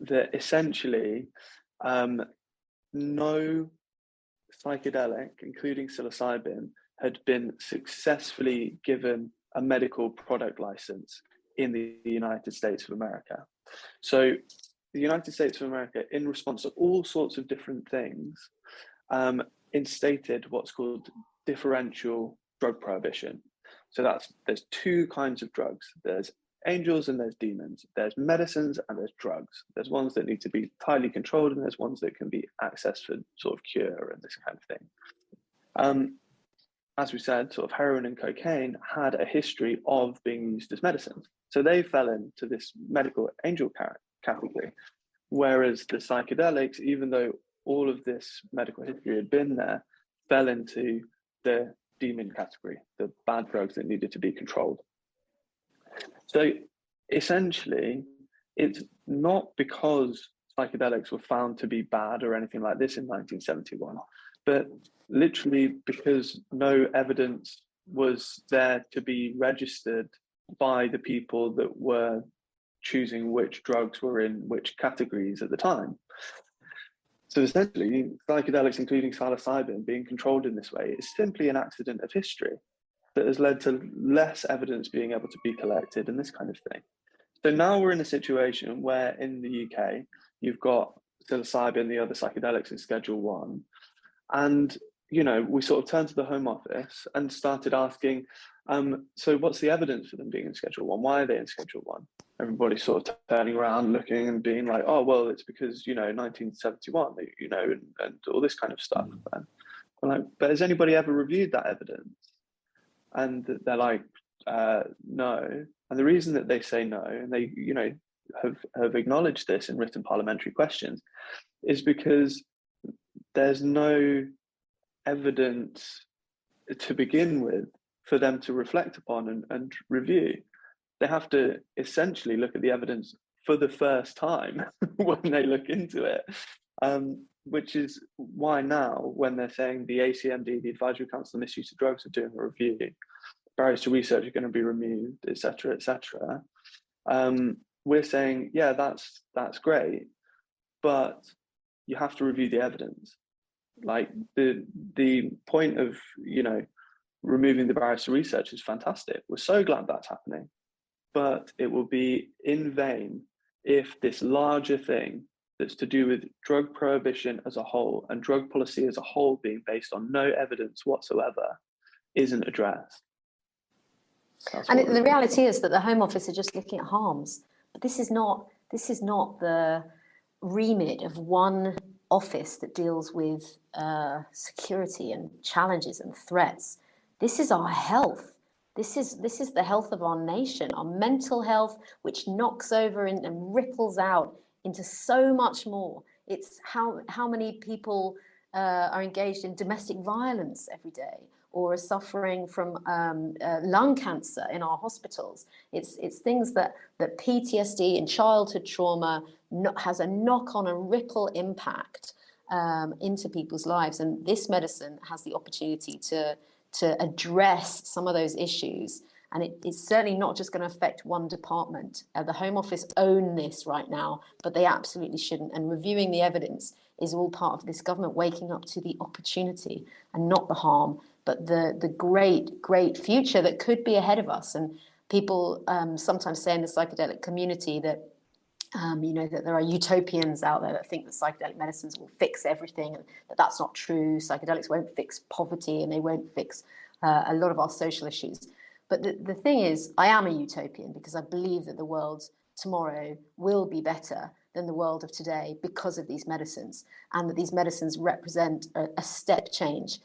C: that essentially no psychedelic, including psilocybin, had been successfully given a medical product license in the United States of America. So the United States of America, in response to all sorts of different things, instated what's called differential drug prohibition. So there's two kinds of drugs. There's angels and there's demons. There's medicines and there's drugs. There's ones that need to be tightly controlled, and there's ones that can be accessed for sort of cure and this kind of thing. As we said, sort of heroin and cocaine had a history of being used as medicines. So they fell into this medical angel category, whereas the psychedelics, even though all of this medical history had been there, fell into the demon category, the bad drugs that needed to be controlled. So essentially, it's not because psychedelics were found to be bad or anything like this in 1971, but literally because no evidence was there to be registered by the people that were choosing which drugs were in which categories at the time. So essentially, psychedelics, including psilocybin, being controlled in this way is simply an accident of history that has led to less evidence being able to be collected and this kind of thing. So now we're in a situation where in the UK, you've got psilocybin, the other psychedelics in Schedule 1, and we sort of turned to the Home Office and started asking, so what's the evidence for them being in Schedule 1? Why are they in Schedule 1? Everybody's sort of turning around, looking and being like, oh, well, it's because, 1971, and all this kind of stuff. And I'm like, but has anybody ever reviewed that evidence? And they're like, no. And the reason that they say no, and they, have acknowledged this in written parliamentary questions, is because there's no evidence to begin with for them to reflect upon and review. They have to essentially look at the evidence for the first time when they look into it, which is why now, when they're saying the ACMD, the Advisory Council on Misuse of Drugs, are doing a review, barriers to research are going to be removed, etc., etc. We're saying, yeah, that's great, but you have to review the evidence. Like the point of, removing the barriers to research is fantastic. We're so glad that's happening, but it will be in vain if this larger thing that's to do with drug prohibition as a whole and drug policy as a whole being based on no evidence whatsoever isn't addressed.
A: And the reality is that the Home Office are just looking at harms, but this is not the remit of one office that deals with security and challenges and threats. This is our health. This is the health of our nation, our mental health, which knocks over and ripples out into so much more. It's how many people are engaged in domestic violence every day, or are suffering from lung cancer in our hospitals. It's things that PTSD and childhood trauma has a knock-on and ripple impact into people's lives. And this medicine has the opportunity to address some of those issues. And it's certainly not just going to affect one department. The Home Office own this right now, but they absolutely shouldn't. And reviewing the evidence is all part of this government waking up to the opportunity and not the harm, but the great future that could be ahead of us. And people sometimes say in the psychedelic community that that there are utopians out there that think that psychedelic medicines will fix everything, and that's not true. Psychedelics won't fix poverty, and they won't fix a lot of our social issues. But the thing is, I am a utopian because I believe that the world tomorrow will be better than the world of today because of these medicines, and that these medicines represent a step change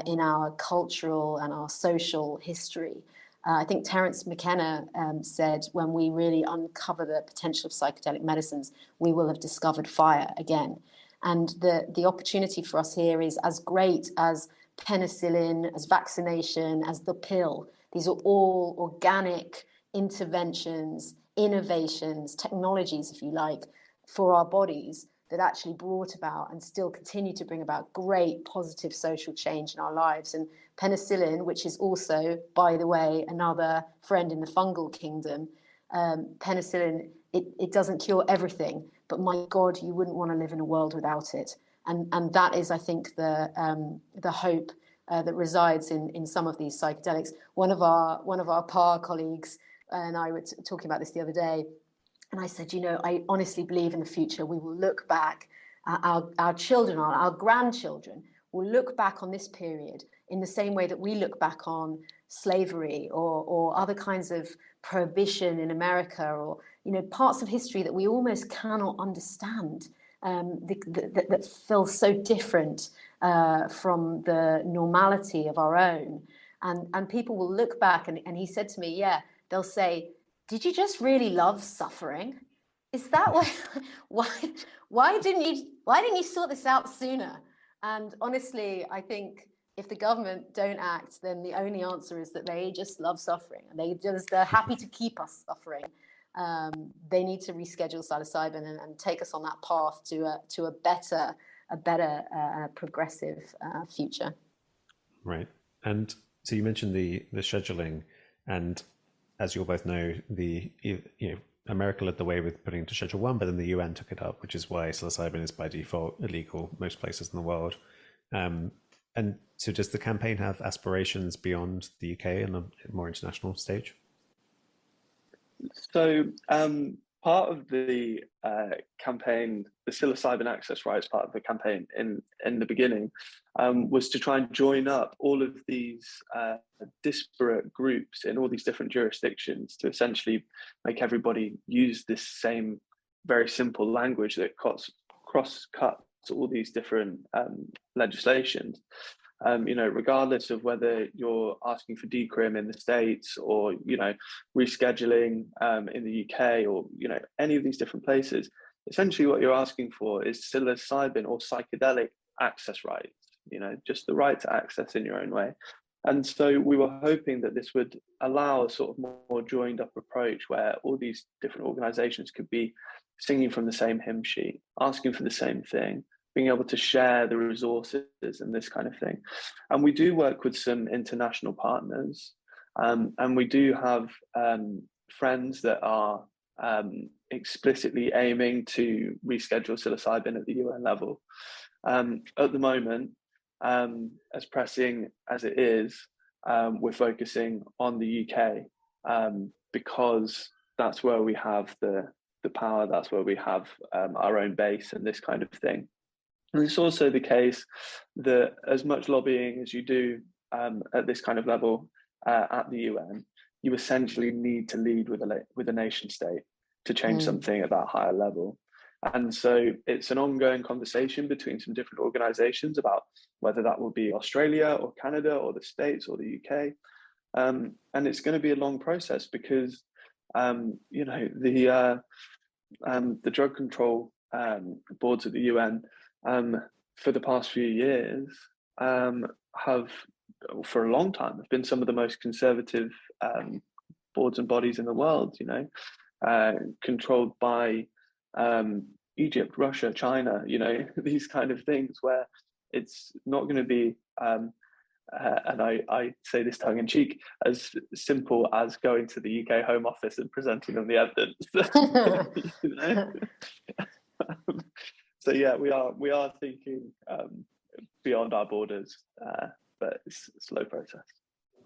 A: in our cultural and our social history. I think Terence McKenna said, when we really uncover the potential of psychedelic medicines, we will have discovered fire again. And the opportunity for us here is as great as penicillin, as vaccination, as the pill. These are all organic interventions, innovations, technologies, if you like, for our bodies that actually brought about and still continue to bring about great positive social change in our lives. And penicillin, which is also, by the way, another friend in the fungal kingdom, penicillin, it doesn't cure everything, but my God, you wouldn't want to live in a world without it. And that is, I think, the hope that resides in some of these psychedelics. One of our PAR colleagues and I were talking about this the other day, and I said, I honestly believe in the future we will look back, our children, our grandchildren will look back on this period in the same way that we look back on slavery or other kinds of prohibition in America, or parts of history that we almost cannot understand, that feel so different from the normality of our own. And people will look back, and he said to me, they'll say, did you just really love suffering? Is that why didn't you sort this out sooner? And honestly, I think if the government don't act, then the only answer is that they just love suffering, and they're happy to keep us suffering. They need to reschedule psilocybin and take us on that path to a better progressive future.
B: Right. And so you mentioned the scheduling, and as you'll both know, America led the way with putting it to Schedule 1, but then the UN took it up, which is why psilocybin is by default illegal most places in the world. And so does the campaign have aspirations beyond the UK and a more international stage?
C: So part of the campaign, the Psilocybin Access Rights part of the campaign in the beginning was to try and join up all of these disparate groups in all these different jurisdictions to essentially make everybody use this same very simple language that cross-cuts all these different legislations. Regardless of whether you're asking for decrim in the States or, rescheduling in the UK or, any of these different places, essentially what you're asking for is psilocybin or psychedelic access rights, just the right to access in your own way. And so we were hoping that this would allow a sort of more joined up approach where all these different organizations could be singing from the same hymn sheet, asking for the same thing, being able to share the resources and this kind of thing. And we do work with some international partners, and we do have friends that are explicitly aiming to reschedule psilocybin at the UN level. At the moment, as pressing as it is, we're focusing on the UK because that's where we have the power, that's where we have our own base and this kind of thing. And it's also the case that as much lobbying as you do at this kind of level at the UN, you essentially need to lead with a nation state to change something at that higher level. And so it's an ongoing conversation between some different organizations about whether that will be Australia or Canada or the States or the UK. And it's going to be a long process because, the drug control boards at the UN for the past few years have, for a long time, have been some of the most conservative boards and bodies in the world, controlled by Egypt, Russia, China, these kind of things where it's not going to be, and I say this tongue in cheek, as simple as going to the UK Home Office and presenting them the evidence. So yeah, we are thinking beyond our borders, but it's a slow process.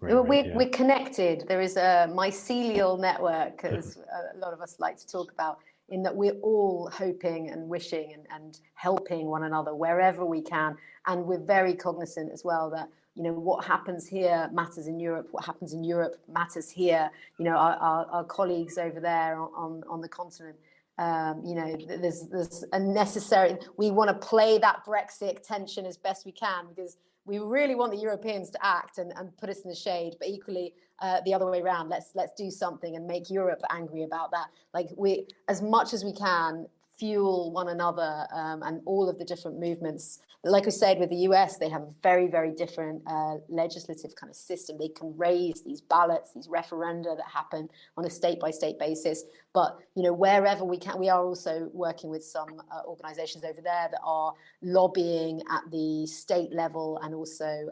A: We're connected. There is a mycelial network, as a lot of us like to talk about, in that we're all hoping and wishing and helping one another wherever we can. And we're very cognizant as well that, what happens here matters in Europe, what happens in Europe matters here. Our colleagues over there on the continent, there's a necessary, we want to play that Brexit tension as best we can because we really want the Europeans to act and put us in the shade, but equally the other way around, let's do something and make Europe angry about that. Like, we, as much as we can, fuel one another and all of the different movements. Like we said, with the US, they have a very, very different legislative kind of system. They can raise these ballots, these referenda that happen on a state-by-state basis. But, wherever we can, we are also working with some organizations over there that are lobbying at the state level and also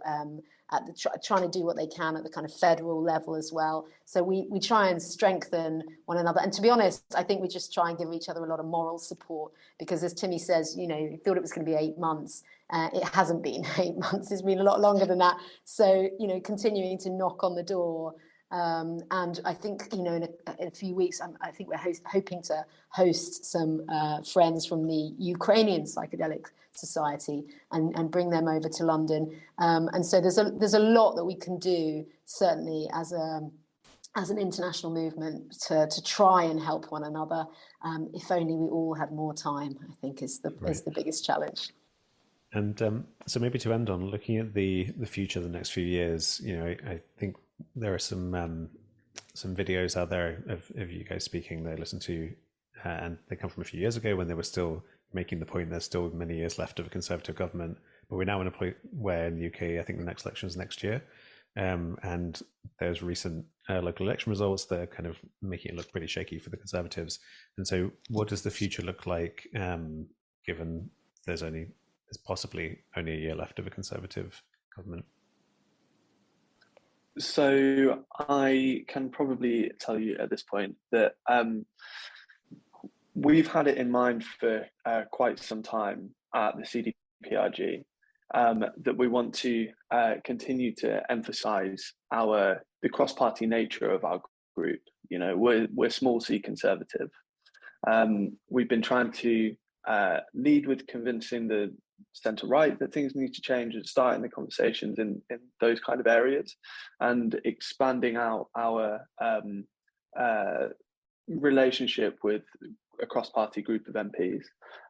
A: at the trying to do what they can at the kind of federal level as well. So we try and strengthen one another. And to be honest, I think we just try and give each other a lot of moral support because, as Timmy says, he thought it was going to be 8 months. It hasn't been 8 months. It's been a lot longer than that. So, continuing to knock on the door. And I think, in a few weeks, I think we're hoping to host some friends from the Ukrainian Psychedelic Society and bring them over to London. And so there's a lot that we can do, certainly as an international movement to try and help one another. If only we all had more time, I think is the biggest challenge.
B: And so maybe to end on, looking at the future, the next few years, I think there are some videos out there of you guys speaking that I listened to, and they come from a few years ago when they were still making the point there's still many years left of a Conservative government, but we're now in a point where in the UK, I think the next election is next year, and there's recent local election results that are kind of making it look pretty shaky for the Conservatives. And so what does the future look like, given there's possibly only a year left of a Conservative government?
C: So I can probably tell you at this point that we've had it in mind for quite some time at the CDPRG that we want to continue to emphasise the cross-party nature of our group. We're small C Conservative. We've been trying to lead with convincing the centre right that things need to change and starting the conversations in those kind of areas and expanding out our relationship with a cross-party group of MPs.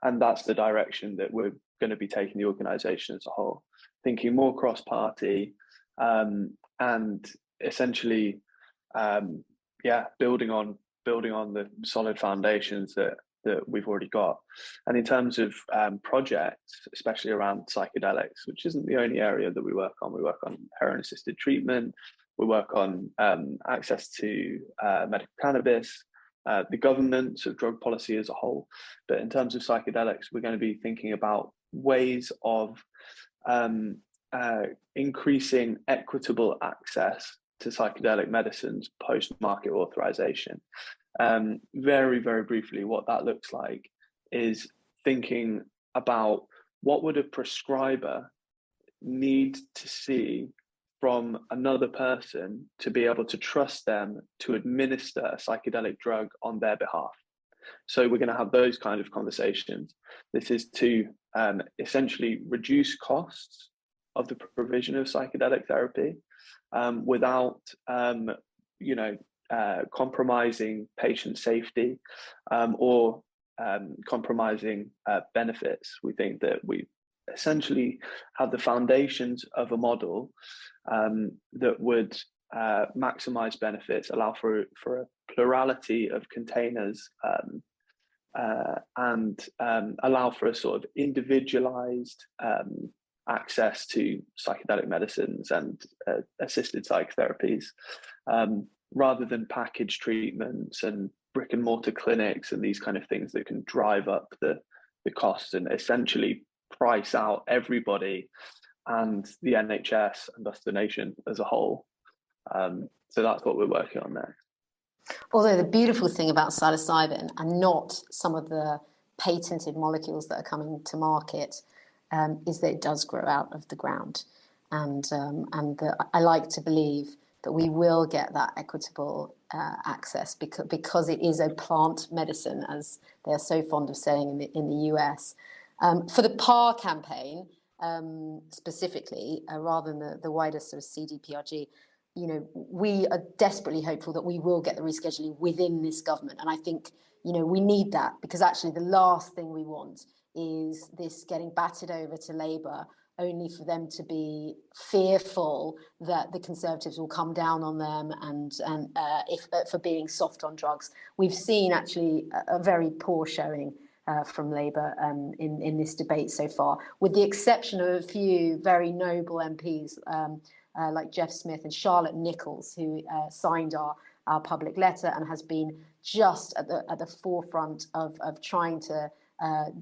C: And that's the direction that we're going to be taking the organisation as a whole. I thinking more cross-party, and essentially, building on the solid foundations that we've already got. And in terms of projects, especially around psychedelics, which isn't the only area that we work on heroin-assisted treatment, we work on access to medical cannabis, the government, so drug policy as a whole. But in terms of psychedelics, we're going to be thinking about ways of increasing equitable access to psychedelic medicines post-market authorization. Very, very briefly, what that looks like is thinking about what would a prescriber need to see from another person to be able to trust them to administer a psychedelic drug on their behalf. So we're going to have those kind of conversations. This is to essentially reduce costs of the provision of psychedelic therapy without, compromising patient safety or compromising benefits. We think that we essentially have the foundations of a model that would maximize benefits, allow for a plurality of containers, and allow for a sort of individualized access to psychedelic medicines and assisted psychotherapies, rather than packaged treatments and brick and mortar clinics and these kind of things that can drive up the costs and essentially price out everybody and the NHS and thus the nation as a whole. So that's what we're working on next.
A: Although the beautiful thing about psilocybin, and not some of the patented molecules that are coming to market, is that it does grow out of the ground. And I like to believe that we will get that equitable access because it is a plant medicine, as they're so fond of saying in the US. For the PAR campaign, specifically, rather than the wider sort of CDPRG, we are desperately hopeful that we will get the rescheduling within this government. And I think, we need that, because actually the last thing we want is this getting batted over to Labour, only for them to be fearful that the Conservatives will come down on them and for being soft on drugs. We've seen actually a very poor showing from Labour in this debate so far, with the exception of a few very noble MPs like Jeff Smith and Charlotte Nichols, who signed our public letter and has been just at the forefront of trying to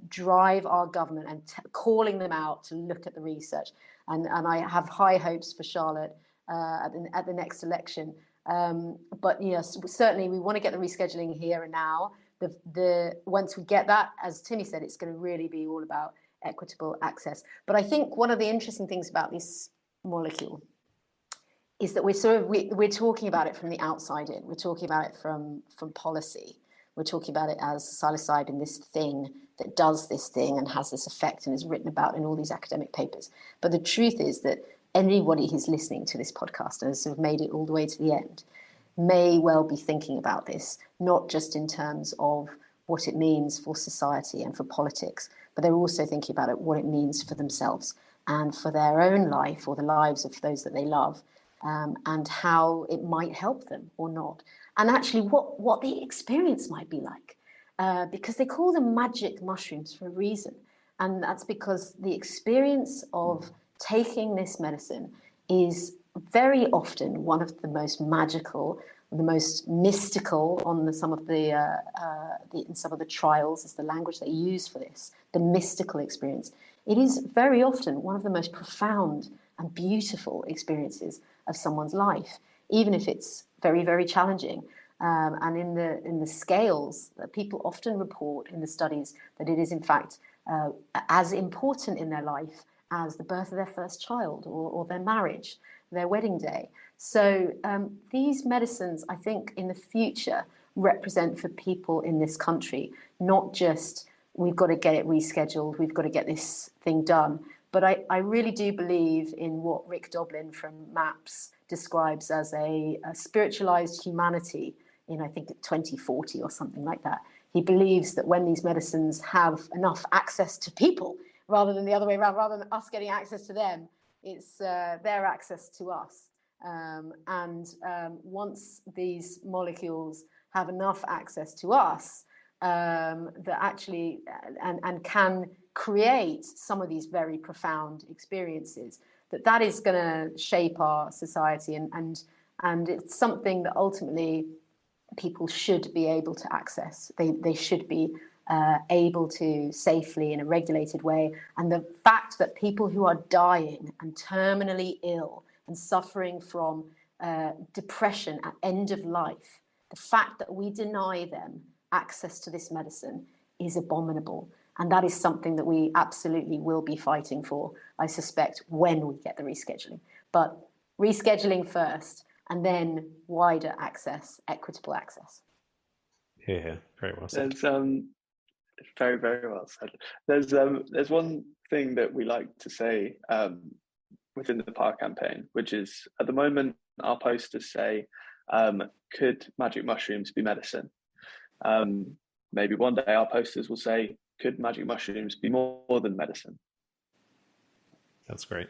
A: drive our government and calling them out to look at the research. And I have high hopes for Charlotte at the next election. But yes, certainly we want to get the rescheduling here and now. Once we get that, as Timmy said, it's going to really be all about equitable access. But I think one of the interesting things about this molecule is that we're talking about it from the outside in. We're talking about it from policy. We're talking about it as psilocybin, this thing that does this thing and has this effect and is written about in all these academic papers. But the truth is that anybody who's listening to this podcast and has sort of made it all the way to the end may well be thinking about this, not just in terms of what it means for society and for politics, but they're also thinking about it, what it means for themselves and for their own life or the lives of those that they love, and how it might help them or not. And actually what the experience might be like, because they call them magic mushrooms for a reason. And that's because the experience of taking this medicine is very often one of the most magical, the most mystical on some of the trials, is the language they use for this, the mystical experience. It is very often one of the most profound and beautiful experiences of someone's life, even if it's very, very challenging. And in the scales that people often report in the studies, that it is in fact as important in their life as the birth of their first child or their marriage, their wedding day. So these medicines, I think, in the future represent for people in this country, not just we've got to get it rescheduled, we've got to get this thing done. But I really do believe in what Rick Doblin from MAPS describes as a spiritualized humanity in, I think, 2040 or something like that. He believes that when these medicines have enough access to people, rather than the other way around, rather than us getting access to them, It's their access to us. Once these molecules have enough access to us, that actually and can create some of these very profound experiences, that is going to shape our society, and it's something that ultimately people should be able to access. They should be able to safely in a regulated way. And the fact that people who are dying and terminally ill and suffering from depression at end of life, the fact that we deny them access to this medicine is abominable. And that is something that we absolutely will be fighting for, I suspect, when we get the rescheduling. But rescheduling first, and then wider access, equitable access.
B: Yeah, very well said.
C: There's very, very well said. There's one thing that we like to say within the PAR campaign, which is at the moment our posters say, could magic mushrooms be medicine? Maybe one day our posters will say, could magic mushrooms be more than medicine?
B: That's great.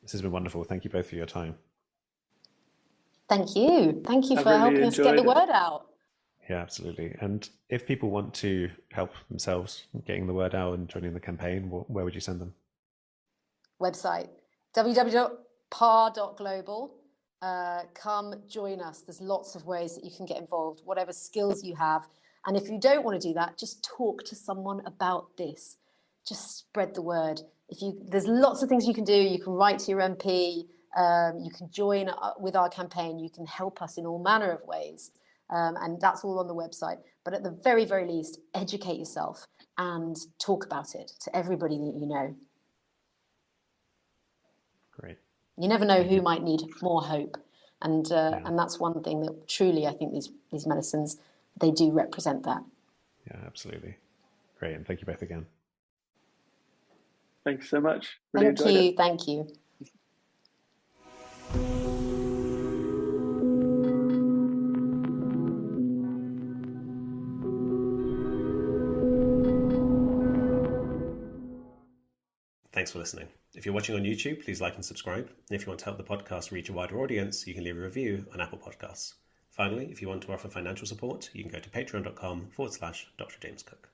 B: This has been wonderful. Thank you both for your time.
A: Thank you. Thank you
C: I
A: for
C: really
A: helping us get the
C: enjoyed it.
A: word out.
B: Yeah, absolutely. And if people want to help themselves getting the word out and joining the campaign, where would you send them?
A: Website, www.par.global. Come join us. There's lots of ways that you can get involved, whatever skills you have. And if you don't want to do that, just talk to someone about this. Just spread the word. There's lots of things you can do. You can write to your MP. You can join with our campaign. You can help us in all manner of ways. And that's all on the website. But at the very, very least, educate yourself and talk about it to everybody that you know.
B: Great.
A: You never know who might need more hope. And that's one thing that truly, I think these medicines, they do represent that.
B: Yeah, absolutely. Great. And thank you both again.
C: Thanks so much. Really enjoyed it.
A: Thank you.
B: Thanks for listening. If you're watching on YouTube, please like and subscribe. And if you want to help the podcast reach a wider audience, you can leave a review on Apple Podcasts. Finally, if you want to offer financial support, you can go to patreon.com/Dr. James Cooke.